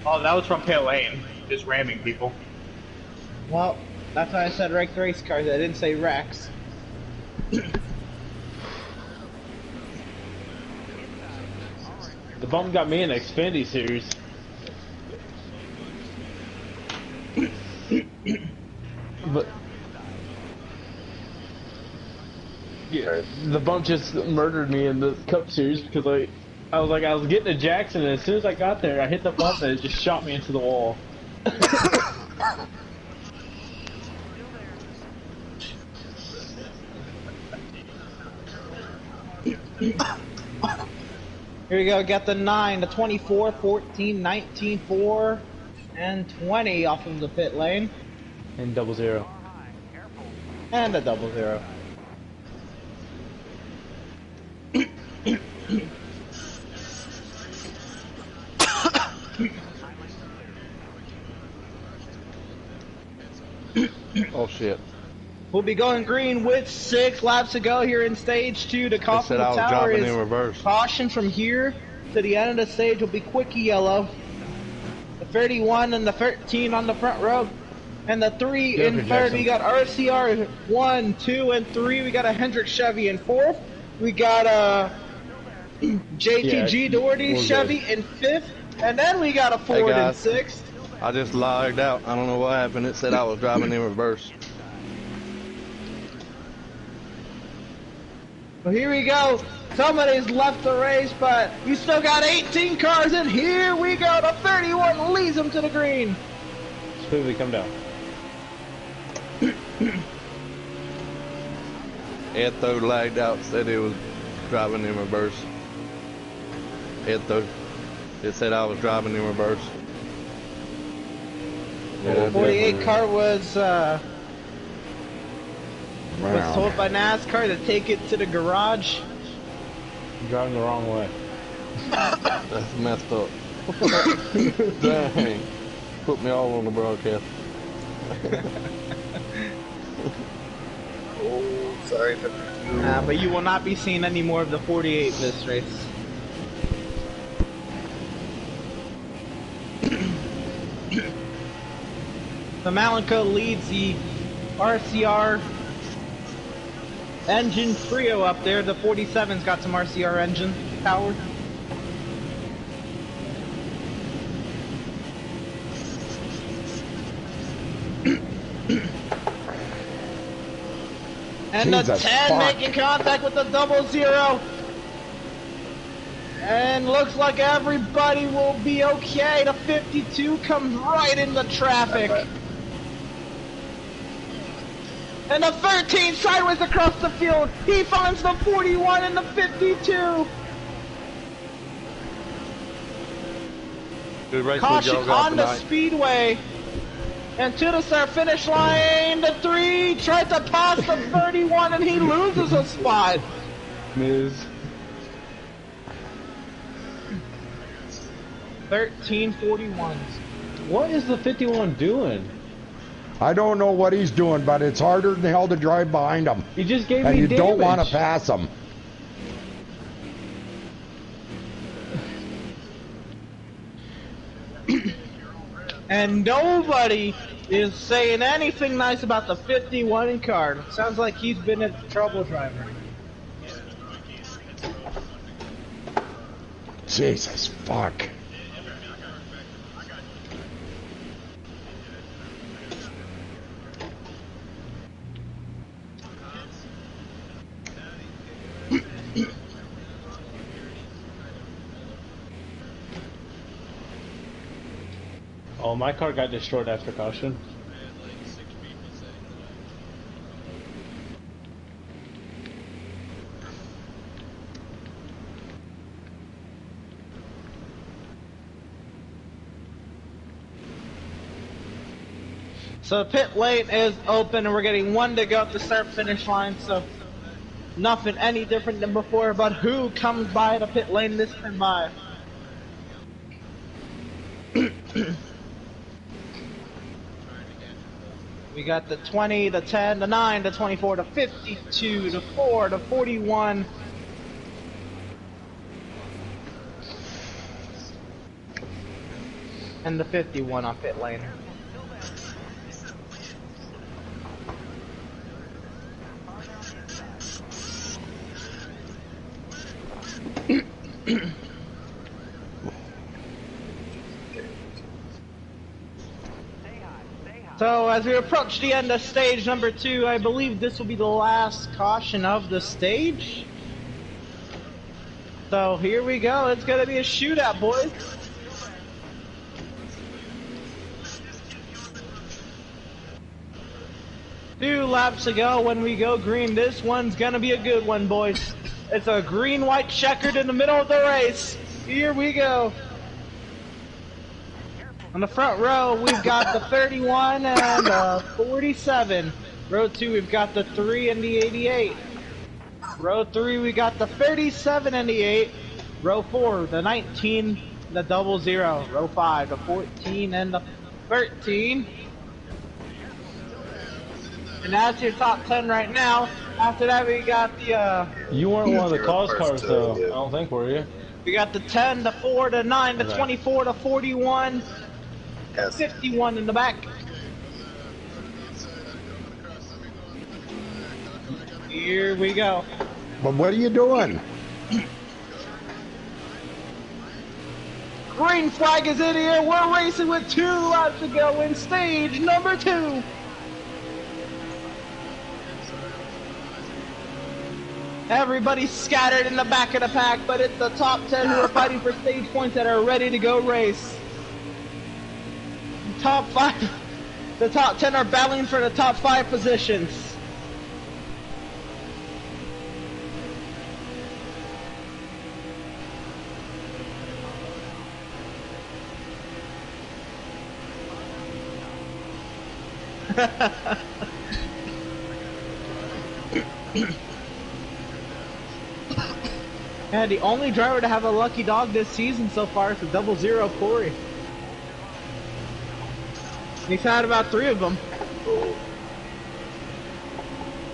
Oh, that was from pit lane. Just ramming people. Well, that's why I said wrecked race cars. I didn't say wrecks. The bump got me in the Xfinity series. But yeah, the bump just murdered me in the Cup Series because I was getting to Jackson, and as soon as I got there, I hit the bump and it just shot me into the wall. Here we go. Got the 9, the 24, 14, 19, 4, and 20 off of the pit lane. And 00. And a 00. Oh shit. We'll be going green with 6 laps to go here in stage 2. The They call said from I the was tower dropping is in reverse. caution from here to the end of the stage will be quickie yellow. The 31 and the 13 on the front row. And the 3 Go in for third, Jackson. we got RCR 1, 2, and 3. We got a Hendrick Chevy in fourth. We got a JTG Yeah, Doherty we're Chevy good. in fifth. And then we got a Ford in guys. sixth. I just lagged out. I don't know what happened. It said I was driving in reverse. Well, here we go. Somebody's left the race, but we still got 18 cars, and here we go. The 31 leads them to the green. Smoothly come down. Etho lagged out, said he was driving in reverse. Etho. It said I was driving in reverse. The 48 car was told by NASCAR to take it to the garage. I'm driving the wrong way. That's messed up. Dang. Put me all on the broadcast. Oh, sorry. But you will not be seeing any more of the 48 this race. The Malenko leads the RCR engine trio up there. The 47's got some RCR engine power. And the Jesus 10 fuck. making contact with the 00. And looks like everybody will be okay. The 52 comes right into traffic. And the 13 sideways across the field. He finds the 41 and the 52. Good race with Caution y'all got on the tonight. speedway. And to the start finish line, the 3 tried to pass the 31 and he loses a spot. Miz. 1341s. What is the 51 doing? I don't know what he's doing, but it's harder than hell to drive behind him. He just gave And me you damage. don't want to pass him. And nobody is saying anything nice about the 51 card. Sounds like he's been a trouble driver. Jesus fuck. Oh, my car got destroyed after caution. So the pit lane is open and we're getting 1 to go at the start finish line, so nothing any different than before about who comes by the pit lane this time by. We got the 20, the 10, the 9, the 24, the 52, the 4, the 41. And the 51 on pit lane. So as we approach the end of stage number 2, I believe this will be the last caution of the stage. So here we go. It's going to be a shootout, boys. Two laps to go when we go green. This one's going to be a good one, boys. It's a green-white checkered in the middle of the race. Here we go. On the front row, we've got the 31 and the 47. Row 2, we've got the 3 and the 88. Row 3, we got the 37 and the 8. Row 4, the 19, the 00. Row 5, the 14 and the 13. And that's your top 10 right now. After that, we got the, You weren't one of the cars though, I don't think, were you? We got the 10, the 4, the 9, the 24, the 41. Yes. 51 in the back. Here we go. But what are you doing? Green flag is in here. We're racing with 2 laps to go in stage number 2. Everybody's scattered in the back of the pack, but it's the top 10 who are fighting for stage points that are ready to go race. Top 5, the top 10 are battling for the top 5 positions. And the only driver to have a lucky dog this season so far is the 00 Corey. He's had about 3 of them.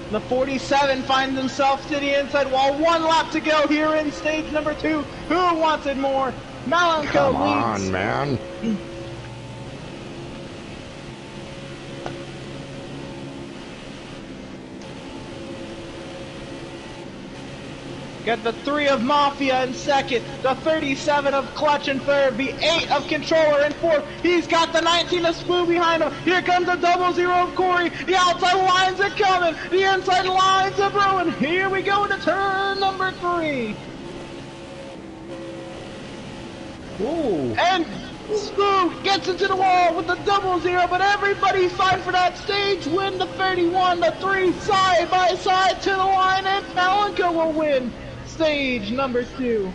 The 47 finds himself to the inside wall. 1 lap to go here in stage number 2. Who wants it more? Malenko Come leads. on, man. Got the 3 of Mafia in second, the 37 of Clutch in third, the 8 of Controller in fourth. He's got the 19 of Spoo behind him. Here comes the 00 of Corey. The outside lines are coming. The inside lines are brewing. Here we go into turn number 3. Ooh. And Spoo gets into the wall with the 00, but everybody's fighting for that stage win. The 31, the 3 side by side to the line, and Malenko will win stage number 2.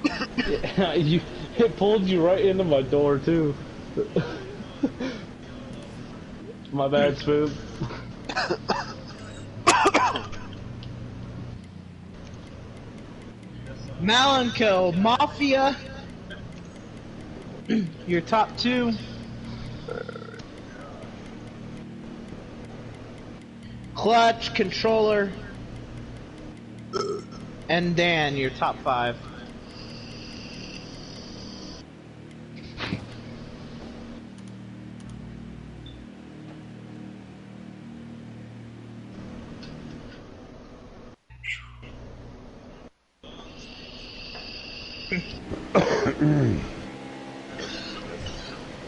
Yeah, it pulled you right into my door too. My bad, Spoon. Malenko, Mafia, your top 2. Clutch, Controller, and Dan, your top 5.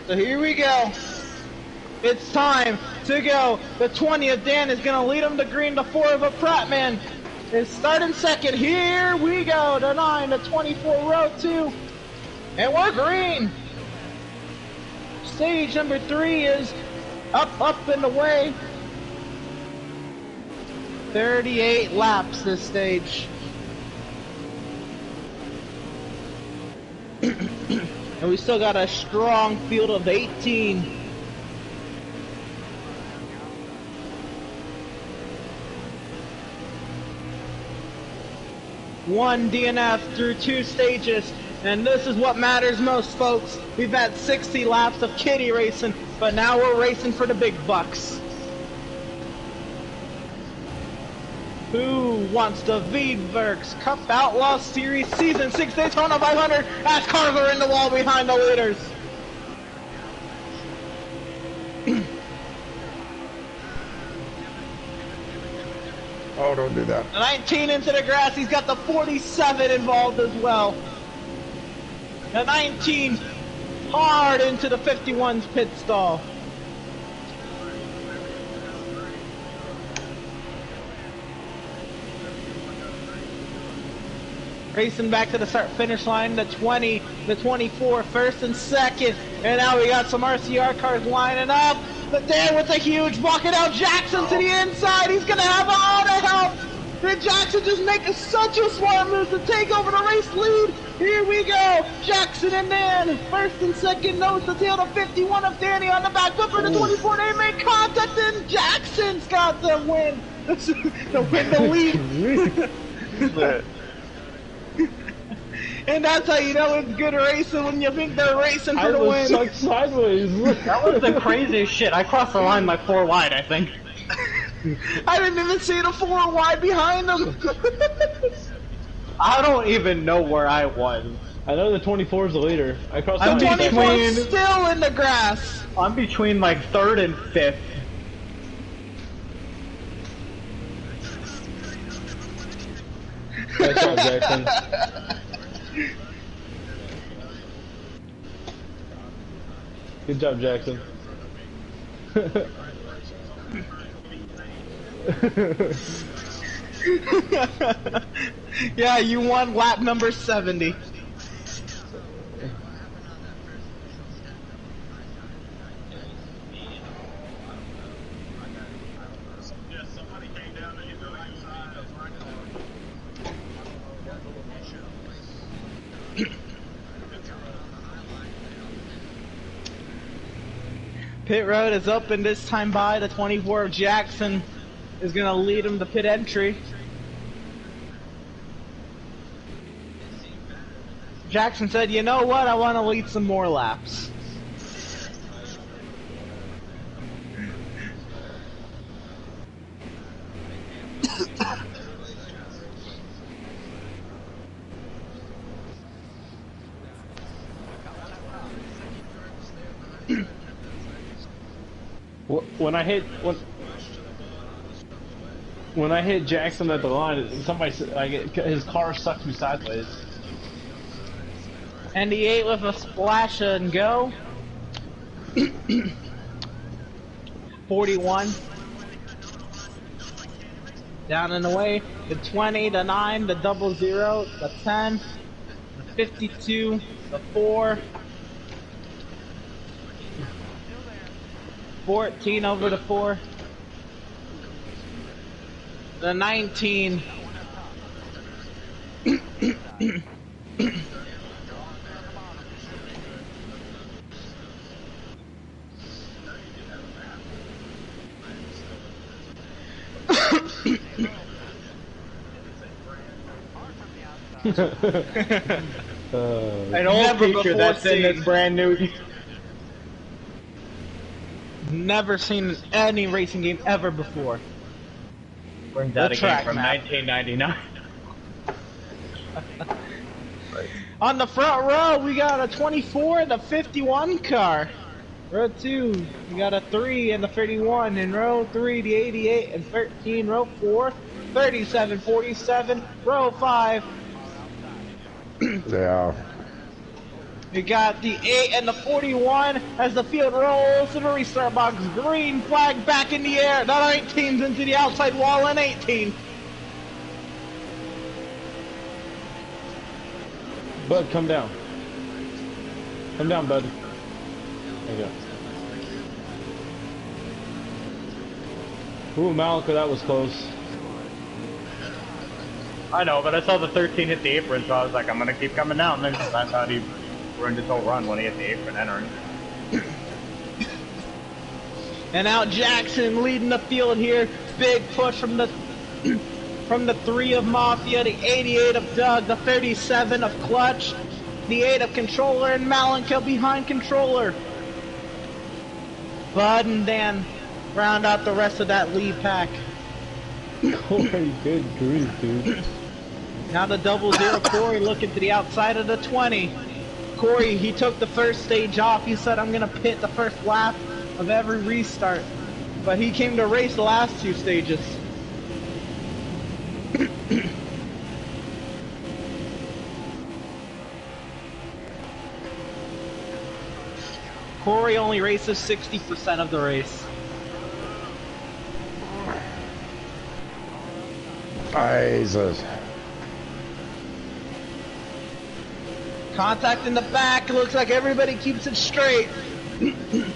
So here we go. It's time to go. The 20 of Dan is going to lead him to green. The 4 of a Prattman is starting second. Here we go. The 9, the 24, row 2. And we're green. Stage number 3 is up and away. 38 laps this stage. And we still got a strong field of 18. One DNF through 2 stages. And this is what matters most, folks. We've had 60 laps of kitty racing, But now we're racing for the big bucks. Who wants the Veedverks Cup Outlaw Series Season 6 Daytona 500 as cars are in the wall behind the leaders? Oh, don't do that. The 19 into the grass, he's got the 47 involved as well. The 19 hard into the 51's pit stall. Racing back to the start-finish line, the 20, the 24, first and second. And now we got some RCR cars lining up. But there with a huge bucket out, Jackson to the inside. He's going to have all the help. Did Jackson just make such a smart move to take over the race lead? Here we go. Jackson and Dan, first and second, nose to tail. The 51 of Danny on the back bumper. The 24, they make contact, and Jackson's got the win. The lead. And that's how you know it's good racing, when you think they're racing for the win. I was sucked sideways. That was the craziest shit. I crossed the line like 4 wide, I think. I didn't even see the 4 wide behind them. I don't even know where I was. I know the 24 is the leader. I crossed The the line. 24 is still in the grass. I'm between like 3rd and 5th. Good job, Jackson. Good job, Jackson. Yeah, you won lap number 70. Pit road is open this time by the 24 of Jackson is going to lead him to pit entry. Jackson said, you know what, I want to lead some more laps. When I hit Jackson at the line, somebody his car sucked me sideways. And the 8 with a splash and go. 41. Down and away. The 20, the 9, the 00, the 10, the 52, the 4. 14 over the 4. The 19. An old feature that's in this brand new. Never seen any racing game ever before. Brings out a game track from map. 1999. On the front row, we got a 24 and a 51 car. Row 2, we got a 3 and the 31. In row 3, the 88 and 13. Row 4, 37, 47. Row 5. Yeah. We got the 8 and the 41 as the field rolls to the restart box. Green flag back in the air. The 19's into the outside wall and 18. Bud, come down. Come down, bud. There you go. Ooh, Malika, that was close. I know, but I saw the 13 hit the apron, so I was like, I'm gonna keep coming down. Then I thought he ruined his whole run when he hit the apron entering. And out Jackson leading the field here. Big push from the from the 3 of Mafia, the 88 of Doug, the 37 of Clutch, the 8 of Controller, and Malenka behind Controller. Bud and Dan round out the rest of that lead pack. Corey, good grief, dude. Now the 00 Corey looking to the outside of the 20. Corey, he took the first stage off. He said, I'm going to pit the first lap of every restart. But he came to race the last 2 stages. Corey only races 60% of the race. Jesus. Contact in the back. It looks like everybody keeps it straight. And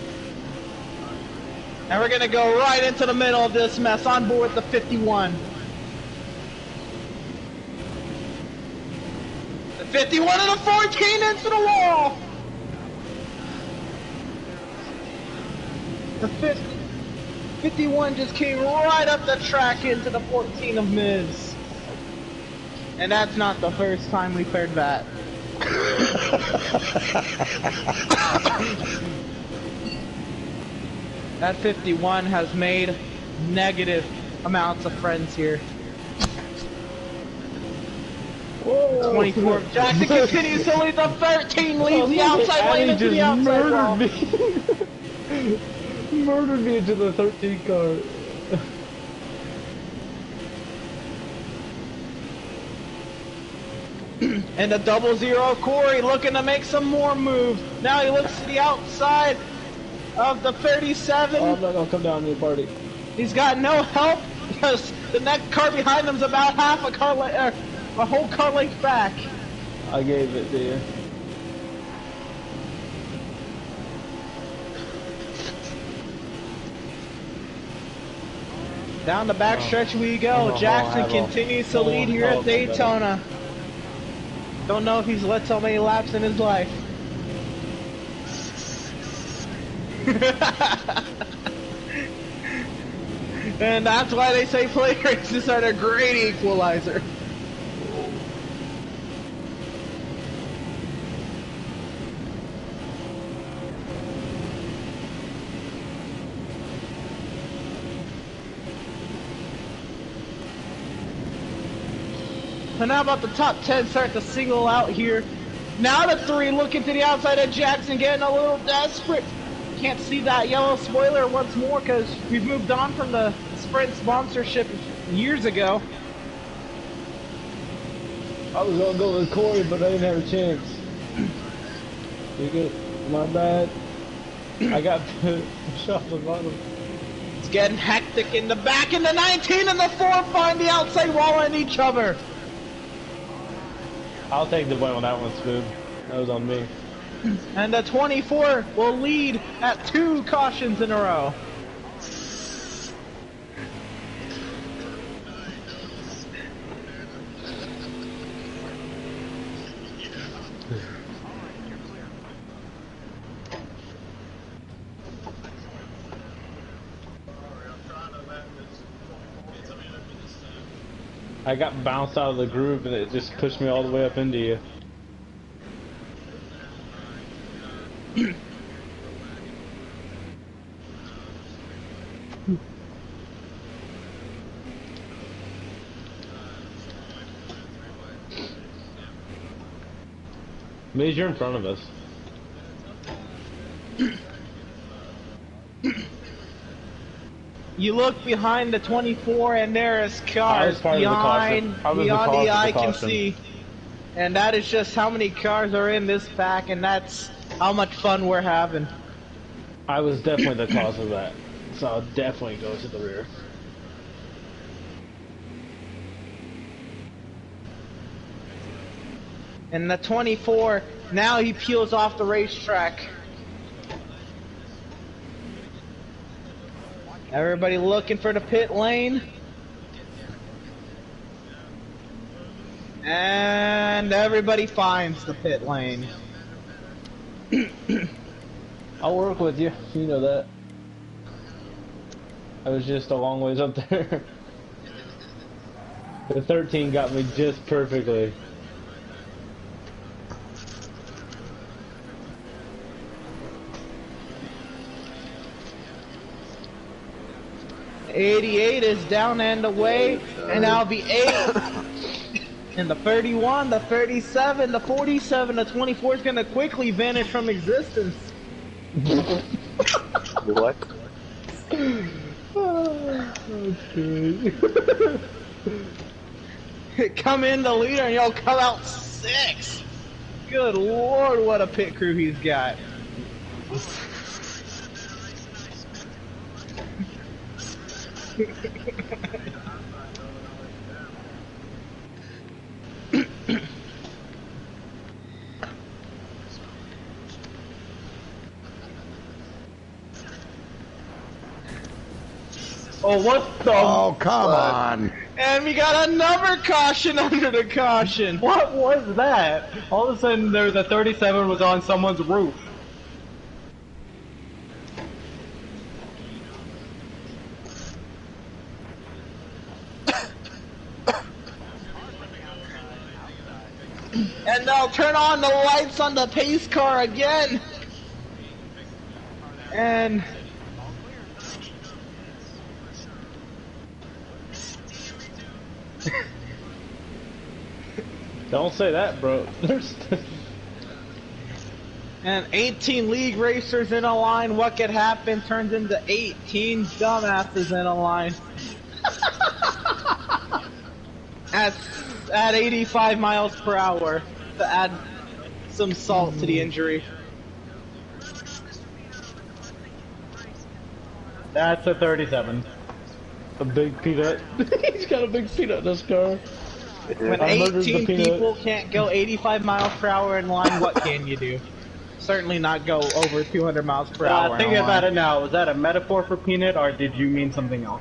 we're going to go right into the middle of this mess on board the 51. The 51 and the 14 into the wall. The 51 just came right up the track into the 14 of Miz. And that's not the first time we've heard that. That 51 has made negative amounts of friends here. Whoa. 24 of Jackson continues to lead the 13, leaves the outside lane into the outside wall. Murdered me into the 13 car. And the 00 Corey looking to make some more moves. Now he looks to the outside of the 37. Oh, I'm not gonna come down to your party. He's got no help because the next car behind him's about half a car a whole car length back. I gave it to you. Down the back stretch we go. Jackson continues to lead here at Daytona. Don't know if he's led so many laps in his life. And that's why they say play races are a great equalizer. So now about the top 10 start to single out here. Now the 3 looking to the outside of Jackson, getting a little desperate. Can't see that yellow spoiler once more because we've moved on from the Sprint sponsorship years ago. I was gonna go with Corey, but I didn't have a chance. You good? My bad. I got shot the bottom. It's getting hectic in the back, and the 19 and the 4 find the outside wall on each other. I'll take the blame on that one, Spoon. That was on me. And the 24 will lead at 2 cautions in a row. I got bounced out of the groove and it just pushed me all the way up into you. Maze, you're in front of us. You look behind the 24 and there is cars beyond the eye can see. And that is just how many cars are in this pack, and that's how much fun we're having. I was definitely the cause of that. So I'll definitely go to the rear. And the 24, now he peels off the racetrack. Everybody looking for the pit lane. And everybody finds the pit lane. I'll work with you. You know that. I was just a long ways up there. The 13 got me just perfectly. 88 is down and away, and now the 8, and the 31, the 37, the 47, the 24 is gonna quickly vanish from existence. What? Okay. Come in the leader and you'll come out 6. Good lord, what a pit crew he's got. Oh, what the? Oh, come on. And we got another caution under the caution. What was that? All of a sudden, there was a 37 was on someone's roof. And they'll turn on the lights on the pace car again. And Don't say that, bro. and 18 league racers in a line. What could happen turns into 18 dumbasses in a line. at 85 miles per hour to add some salt to the injury. That's a 37. A big peanut. He's got a big peanut in his car. When I murdered 18 the peanut. people can't go 85 miles per hour in line, what can you do? Certainly not go over 200 miles per hour. Think about it now. Was that a metaphor for peanut, or did you mean something else?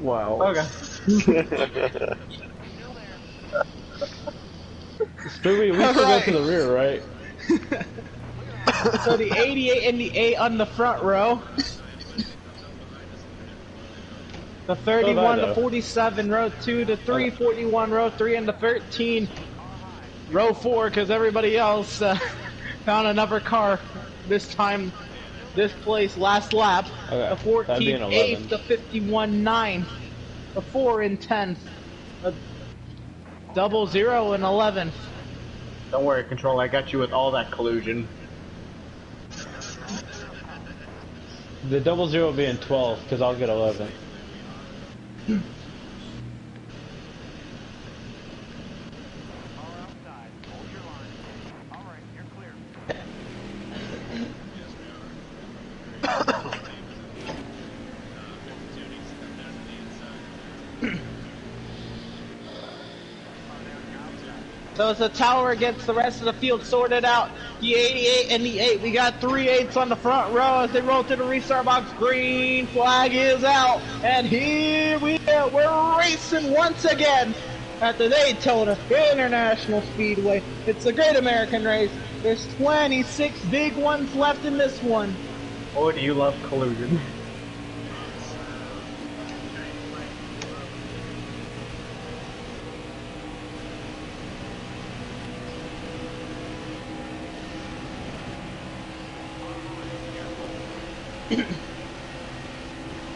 Wow. Okay. Stewie, we still go to the rear, right? So the 88 and the 8 on the front row. The 31, the 47, row 2, the 3, 41, row 3, and the 13, row 4, because everybody else found another car this time, this place, last lap. Okay, The 14, that'd be an 8th, 11. the 51, 9th, the 4 and 10th, the 00 and 11th. Don't worry, Control. I got you with all that collusion. The 00 will be in 12, because I'll get 11. So as the tower gets the rest of the field sorted out, the 88 and the 8, we got 3 8s on the front row as they roll to the restart box. Green flag is out, and here we go. We're racing once again at the Daytona International Speedway. It's a great American race. There's 26 big ones left in this one. Boy, do you love collusion.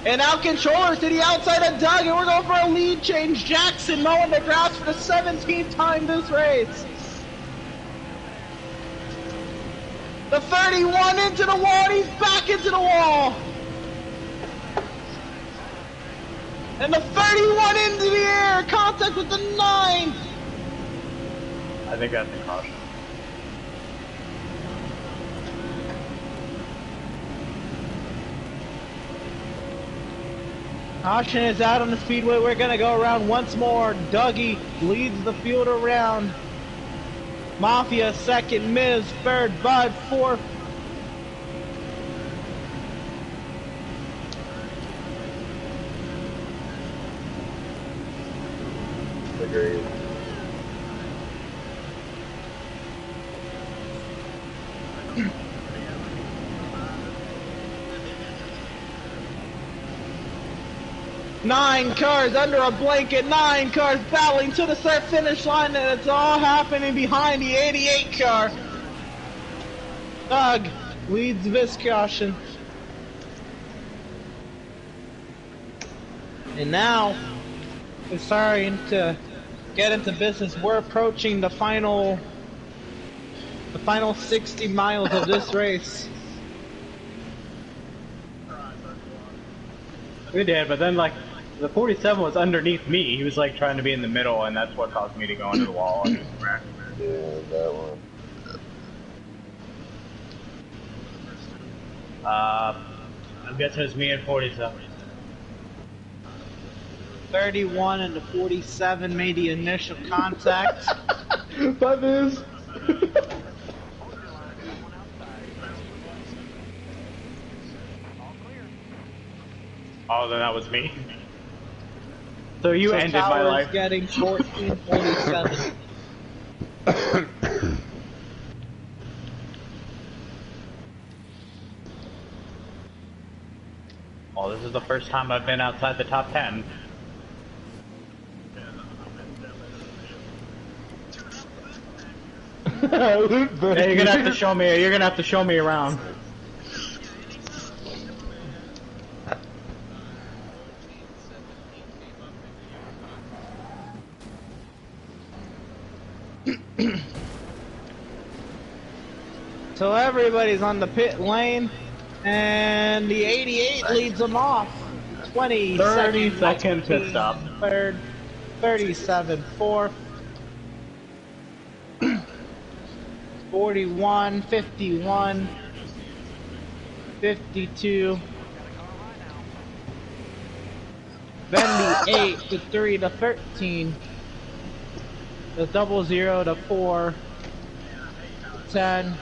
And now controllers to the outside of Doug, and we're going for a lead change. Jackson mowing the grass for the 17th time this race. The 31 into the wall, and he's back into the wall. And the 31 into the air, contact with the 9. I think that's a caution. Caution is out on the speedway. We're going to go around once more. Dougie leads the field around. Mafia second, Miz third, Bud fourth. Agreed. Nine cars under a blanket, 9 cars battling to the start finish line, and it's all happening behind the 88 car. Doug leads this caution. And now, we're starting to get into business. We're approaching the final 60 miles of this race. We did, but then like the 47 was underneath me. He was like trying to be in the middle, and that's what caused me to go into the wall. And Yeah, that one. I'm guessing it's me and 47. 31 and the 47 made the initial contact. That is. Oh, then that was me. So you So ended my Tower's life. getting 14:47. Oh, this is the first time I've been outside the top 10. Yeah, you're gonna have to show me. You're gonna have to show me around. So everybody's on the pit lane, and the 88 leads them off. 20 30-second pit stop. Third, 37 fourth, 41, 51, 52. Then the 8 to 3 to 13. The 00 to 4, 10.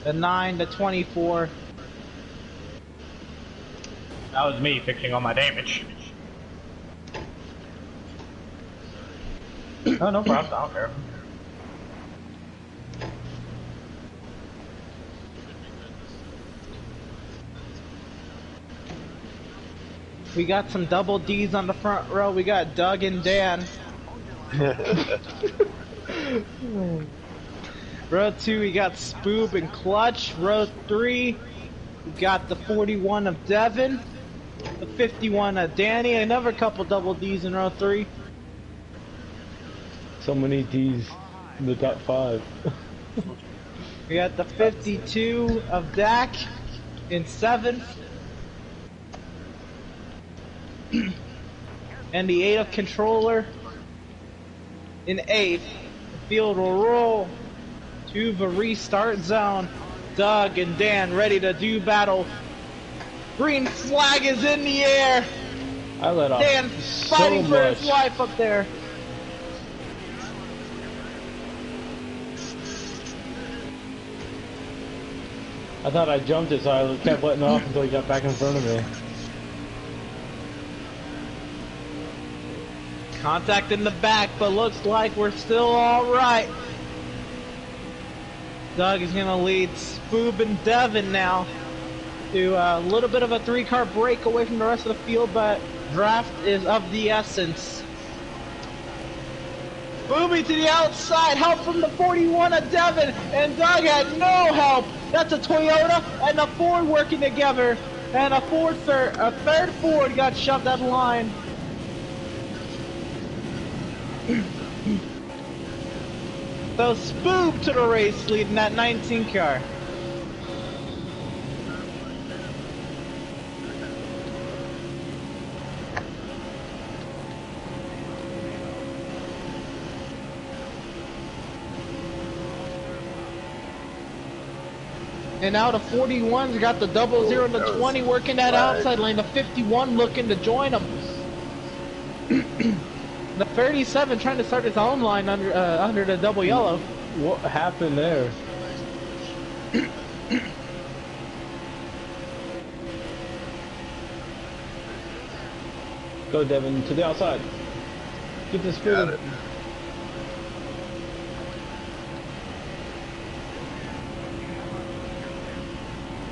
The 9 to 24. That was me fixing all my damage. Oh, no problem. I don't care. We got some double D's on the front row. We got Doug and Dan. Row 2, we got Spoob and Clutch. Row 3, we got the 41 of Devin. The 51 of Danny. Another couple double D's in row 3. So many D's in the top 5. We got the 52 of Dak in 7th. And the 8 of Controller in 8th. The field will roll to the restart zone. Doug and Dan ready to do battle. Green flag is in the air. I let off Dan so fighting for much. his life up there. I thought I jumped it, so I kept letting off until he got back in front of me. Contact in the back, but looks like we're still alright. Doug is going to lead Spoob and Devin now to a little bit of a 3-car break away from the rest of the field, but draft is of the essence. Spooby to the outside, help from the 41 of Devin, and Doug had no help. That's a Toyota and a Ford working together, and a third Ford got shoved out of line. So Spoob to the race, leading that 19 car. And now the 41's got the 00 and the 20 working that outside lane. The 51 looking to join them. The 37 trying to start his own line under the double yellow. What happened there? Go, Devin, to the outside. Get this food.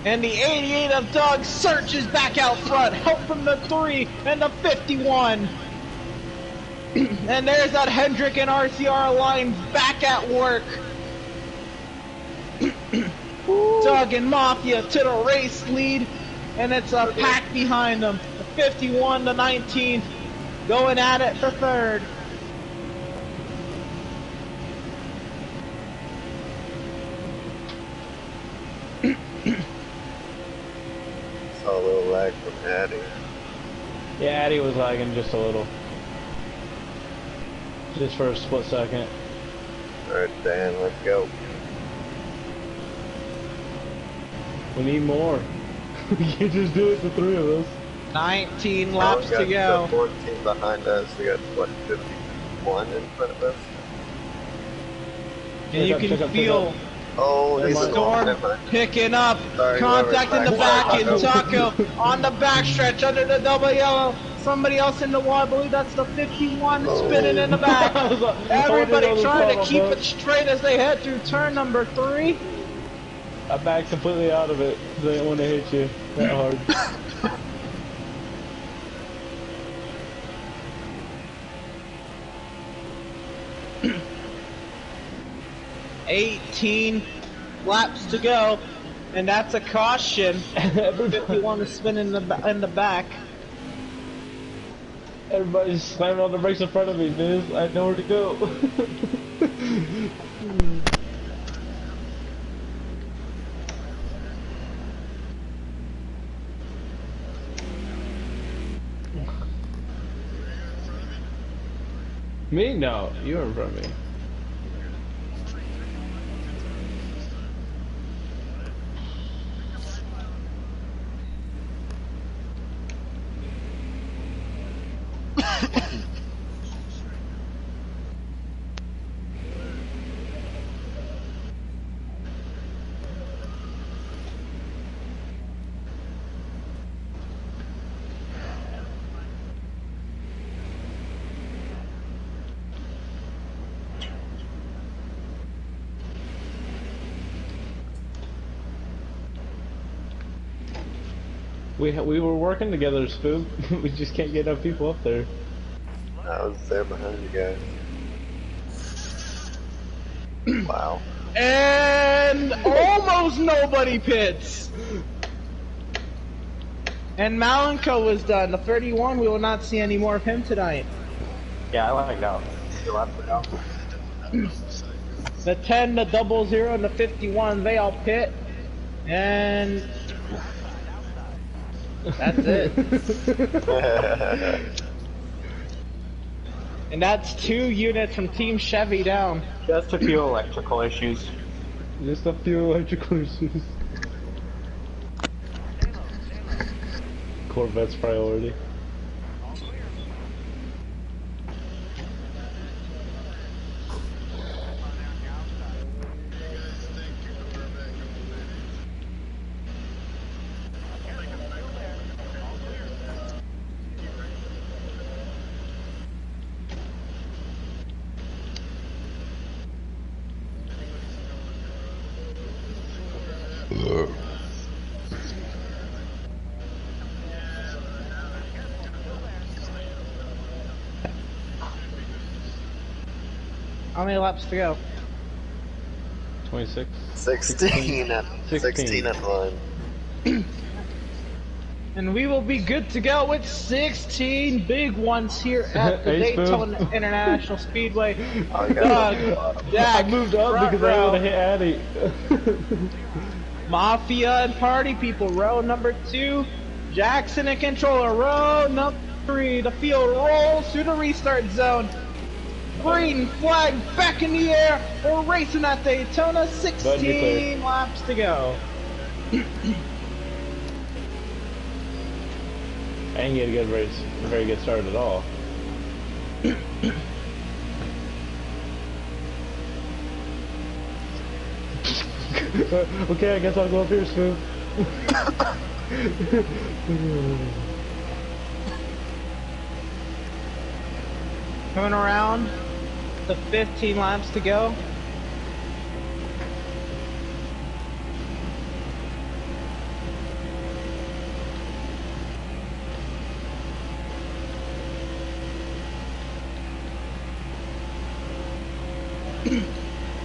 And the 88 of Doug searches back out front. Help from the 3 and the 51. And there's that Hendrick and RCR line back at work. Doug and Mafia to the race lead, and it's a pack behind them. 51 to 19, going at it for third. Saw a little lag from Addy. Yeah, Addy was lagging just a little. Just for a split second. Alright, Dan, let's go. We need more. We can't just do it, the three of us. 19 laps we got to go. 14 behind us. We got, what, 51 in front of us? And you can feel Oh, the he's storm picking up. Sorry, Contact in the back, and Taco. Taco on the backstretch under the double yellow. Somebody else in the wall. I believe that's the 51 spinning in the back. Everybody trying to keep it straight as they head through turn number 3. I backed completely out of it. They didn't want to hit you that hard. 18 laps to go, and that's a caution. 51 is spinning in the back. Everybody's slamming on the brakes in front of me, dude. I had nowhere to go. Me? No, you were in front of me. We were working together, Spook. We just can't get enough people up there. I was there behind you guys. Wow. And almost nobody pits. And Malenko was done. The 31, we will not see any more of him tonight. Yeah, I like that. Still up to go. The 10, the 00, and the 51, they all pit. And that's it. And that's 2 units from Team Chevy down. Just a few electrical issues. Just a few electrical issues. Corvette's priority. How many laps to go? 26. 16 at the line. And we will be good to go with 16 big ones here at the Hey, Daytona Spoon. International Speedway. Oh, you got Doug, Dak, I moved up front because I row, would have hit Addy. Mafia and Party People, row number 2. Jackson and Controller, row number 3. The field rolls through the restart zone. Green flag back in the air. We're racing at Daytona. 16 laps to go. I didn't get a good race, a very good start at all. Okay, I guess I'll go up here, Spoon. Coming around. The 15 laps to go.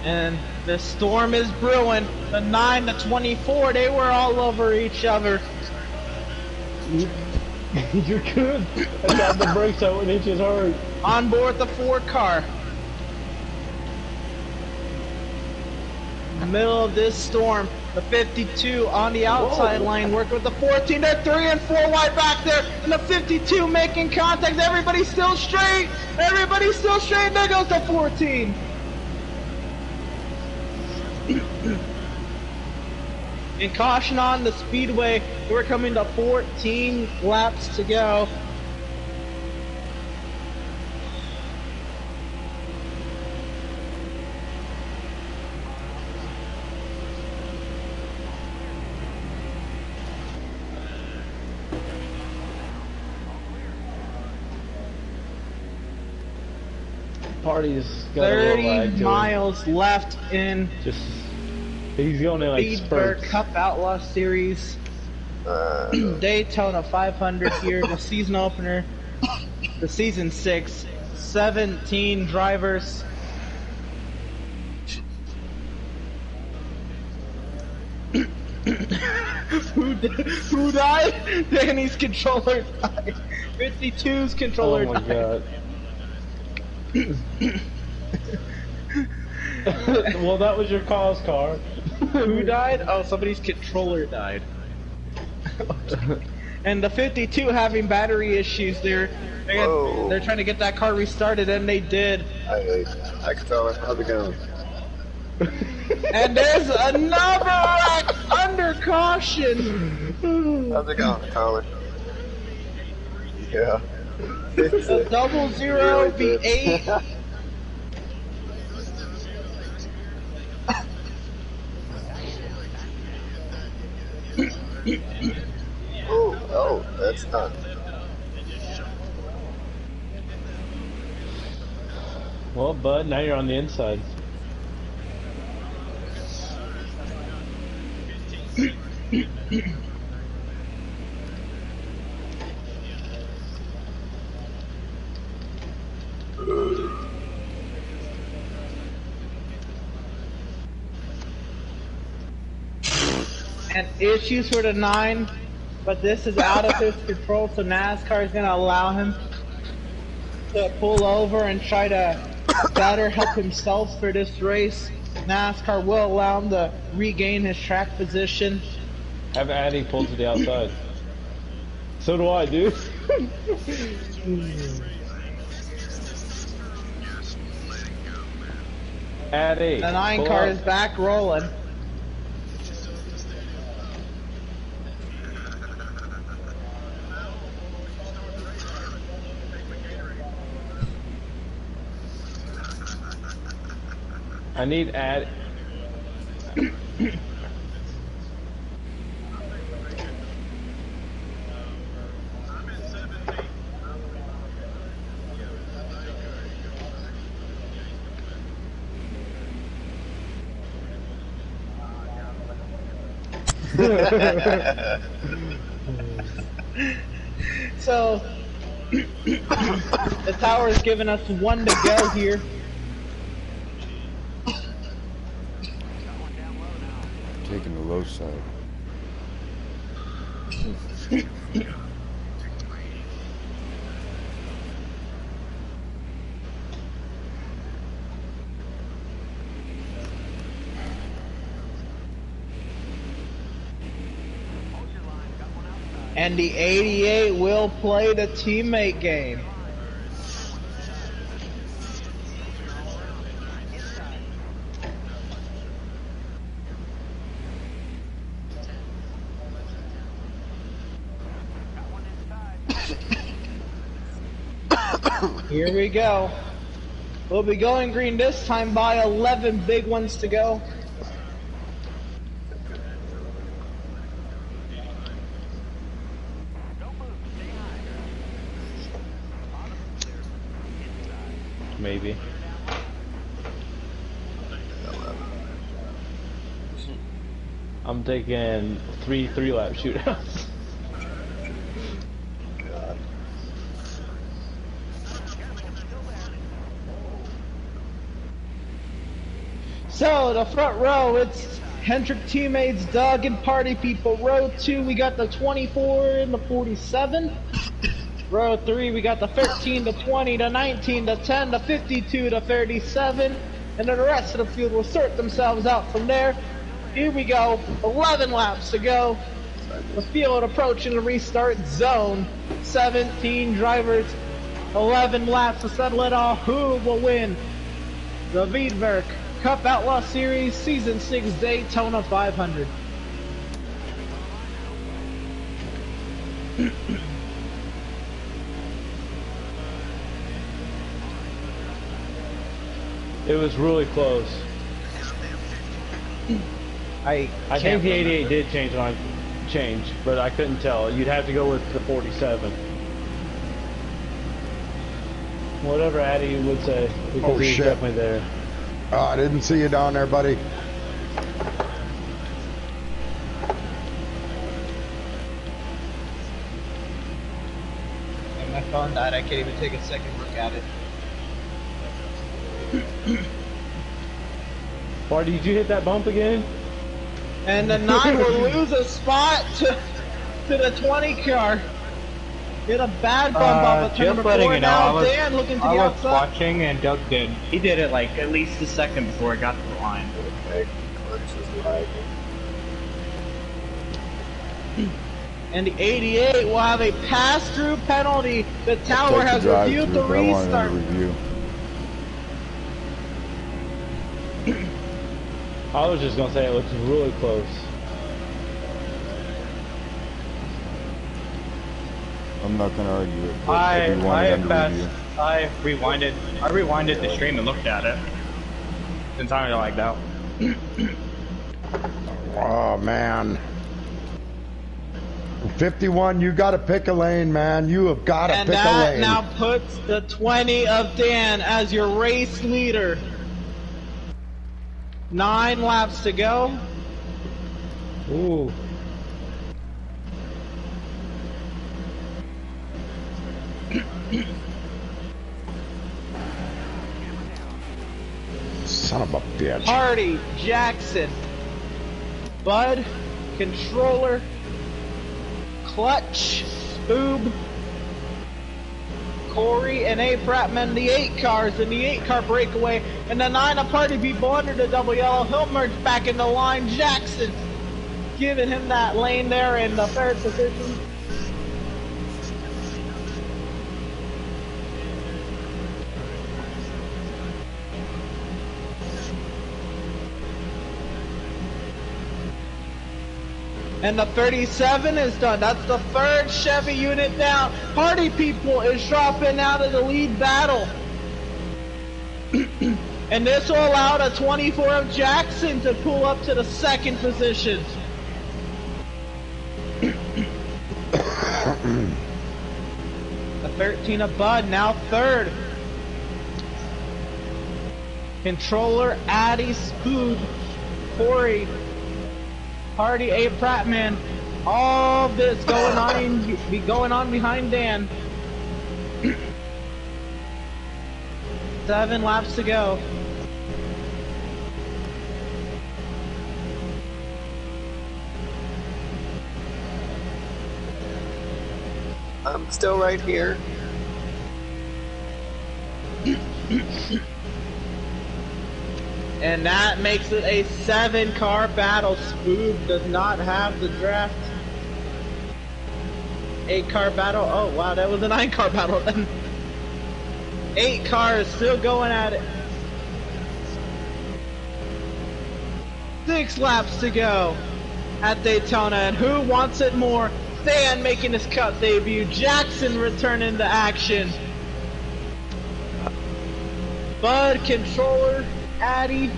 And the storm is brewing. The 9 to 24, they were all over each other. You're good. I got the brakes out when inches hard. On board the 4 car. In the middle of this storm, the 52 on the outside line working with the 14. They're 3 and 4 wide back there. And the 52 making contact. Everybody's still straight. Everybody's still straight. There goes the 14. And caution on the speedway. We're coming to 14 laps to go. Party's got a little 30 miles left in he's going in like Veedverks spurts. Cup Outlaw Series. Daytona 500 here, the season opener. The season 6, 17 drivers. Who died? Danny's controller died. 52's controller Oh my died. god. Well, that was your cause car. Who died? Oh, somebody's controller died. And the 52 having battery issues. They're trying to get that car restarted, and they did. I can tell it. How's it going? And there's another wreck under caution. How's it going, Tyler? Yeah. A 00 V8. Oh, that's not. Well, bud, now you're on the inside. And issues for the 9, but this is out of his control, so NASCAR is going to allow him to pull over and try to better help himself for this race. NASCAR will allow him to regain his track position. Have Addy pulled to the outside. So do I, dude. Addy. The 9 pull car up. is back rolling. I need Addy. So, the tower is giving us 1 to go here. Taking the low side. And the 88 will play the teammate game. Here we go. We'll be going green this time by 11 big ones to go. Maybe. I'm taking 3 3-lap shootouts. So, the front row, it's Hendrick teammates, Doug and party people. Row 2, we got the 24 and the 47. Row 3, we got the 13, the 20, the 19, the 10, the 52, the 37. And then the rest of the field will sort themselves out from there. Here we go, 11 laps to go. The field approaching the restart zone. 17 drivers, 11 laps to settle it all. Who will win the Veedverks Cup Outlaw Series Season 6 Daytona 500? It was really close. I think the 88 did change, but I couldn't tell. You'd have to go with the 47. Whatever Addy would say, because he's definitely there. Oh, I didn't see you down there, buddy. And my phone died. I can't even take a second look at it. Barty, did you hit that bump again? And the 9 will lose a spot to the 20 car. Get a bad bump off of just number letting 4 you know, now. Dan looking to the I was outside. watching and Doug did. He did it like at least a second before it got to the line. Okay, Clutch is lagging. And the 88 will have a pass-through penalty. The tower has reviewed the restart. I was just gonna say it looks really close. I'm not gonna argue it. But I review. rewinded the stream and looked at it. It's entirely like that. Oh, man. 51, you gotta pick a lane, man. You have gotta pick a lane. And that now puts the 20 of Dan as your race leader. 9 laps to go. Ooh. Son of a bitch. Hardy, Jackson, Bud, Controller, Clutch, Spoob, Corey, and A. Prattman, the 8 cars in the 8 car breakaway, and the 9 of party people under the double yellow. He'll merge back in the line. Jackson giving him that lane there in the 3rd position. And the 37 is done. That's the 3rd Chevy unit down. Party people is dropping out of the lead battle. And this will allow the 24 of Jackson to pull up to the 2nd position. The 13 of Bud now 3rd. Controller, Addy, Spood, Corey, Hardy, A. Prattman, all this going on behind Dan. 7 laps to go. I'm still right here. And that makes it a 7-car battle. Spoob does not have the draft. 8-car battle. Oh wow, that was a 9-car battle then. 8 cars still going at it. 6 laps to go at Daytona, and who wants it more? Stan making his Cup debut. Jackson returning to action. Bud, Controller, Addy.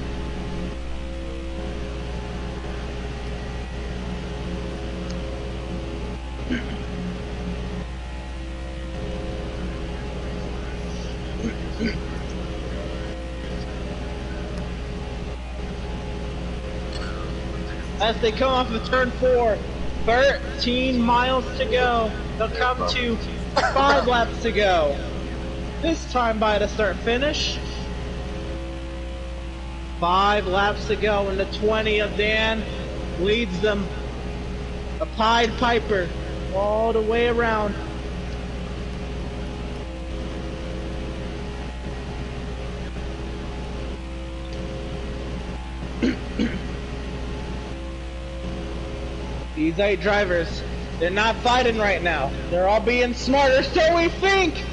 As they come off of turn 4, 13 miles to go. They'll come to 5 laps to go. This time by the start finish. 5 laps to go, and the 20 of Dan leads them. A Pied Piper all the way around. These 8 drivers, they're not fighting right now. They're all being smarter, so we think.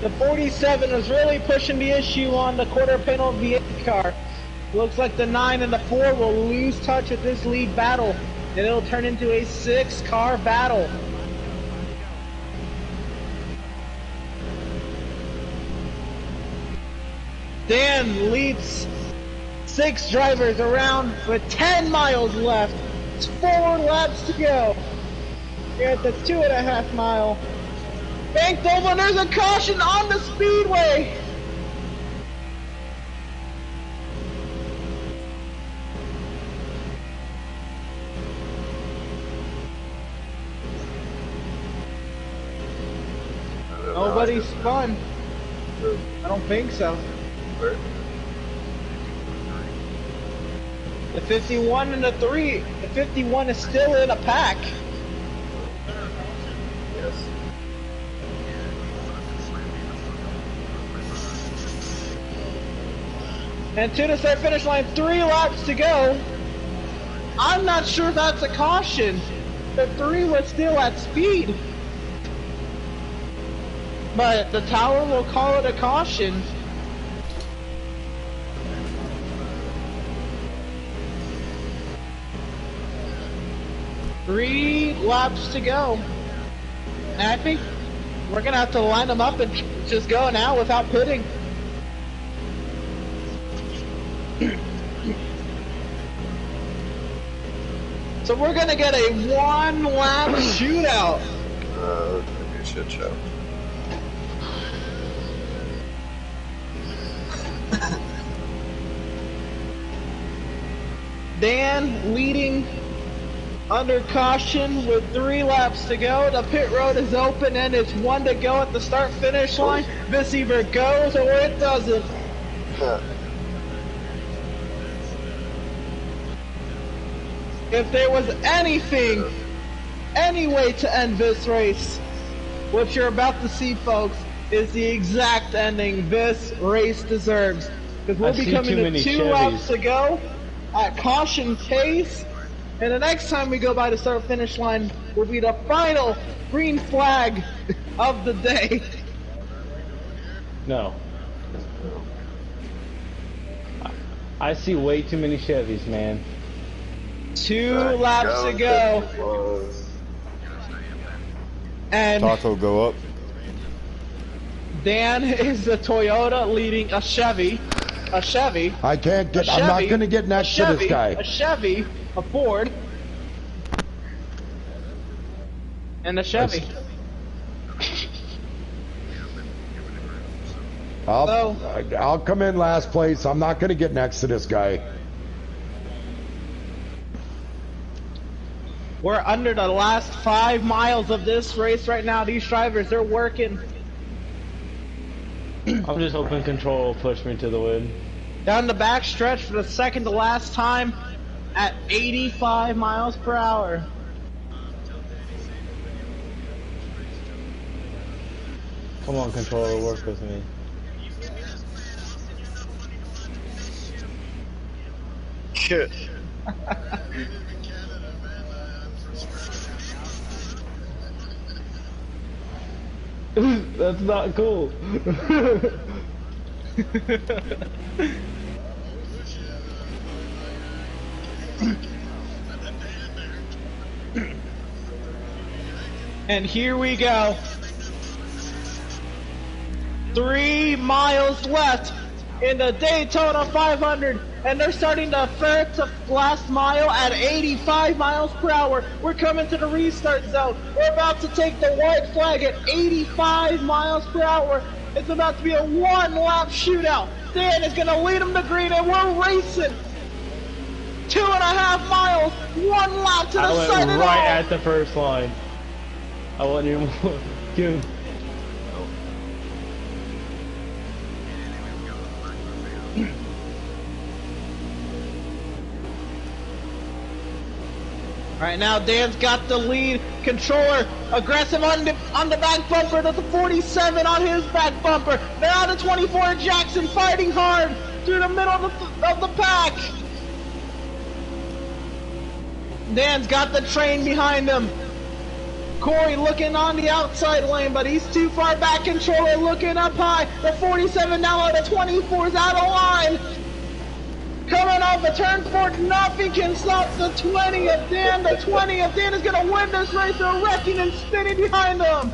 The 47 is really pushing the issue on the quarter panel of the 8 car. Looks like the 9 and the 4 will lose touch with this lead battle, and it'll turn into a 6-car battle. Dan leads 6 drivers around with 10 miles left. It's 4 laps to go. You're at the 2.5 mile. Banked over, and there's a caution on the speedway. Nobody's spun. I don't think so. The 51 and the 3. The 51 is still in a pack. Yes. And to the start finish line, 3 laps to go. I'm not sure if that's a caution. The 3 was still at speed. But the tower will call it a caution. Three laps to go. And I think we're going to have to line them up and just go now without pitting. So we're going to get a 1-lap shootout. It's gonna be a shit show. Dan leading under caution with 3 laps to go. The pit road is open and it's 1 to go at the start finish line. This either goes or it doesn't. If there was anything, any way to end this race, what you're about to see, folks, is the exact ending this race deserves. Because we'll be coming to 2 laps to go at caution pace, and the next time we go by the start finish line will be the final green flag of the day. No. I see way too many Chevys, man. 2 laps to go. And Taco go up. Dan is the Toyota leading a Chevy. A Chevy. I can't get. I'm not going to get next to this guy. A Chevy, a Ford, and a Chevy. I'll come in last place. I'm not going to get next to this guy. We're under the last 5 miles of this race right now. These drivers, they're working. I'm just hoping control will push me to the win. Down the back stretch for the second to last time at 85 miles per hour. Come on, controller, work with me. Shit. That's not cool. And here we go. 3 miles left in the Daytona 500, and they're starting to ferret to last mile at 85 miles per hour. We're coming to the restart zone. We're about to take the white flag at 85 miles per hour. It's about to be a 1-lap shootout. Dan is going to lead them to green, and we're racing. 2.5 miles, 1 lap to the side of the right at the first line. I want you to Right now, Dan's got the lead. Controller aggressive on the back bumper. That's the 47 on his back bumper. Now the 24 Jackson fighting hard through the middle of the pack. Dan's got the train behind him. Corey looking on the outside lane, but he's too far back. Controller looking up high. The 47 now, the 24's out of line. Coming off the turn 4, nothing can stop the 20 of Dan. The 20 of Dan is going to win this race. They're wrecking and spinning behind them.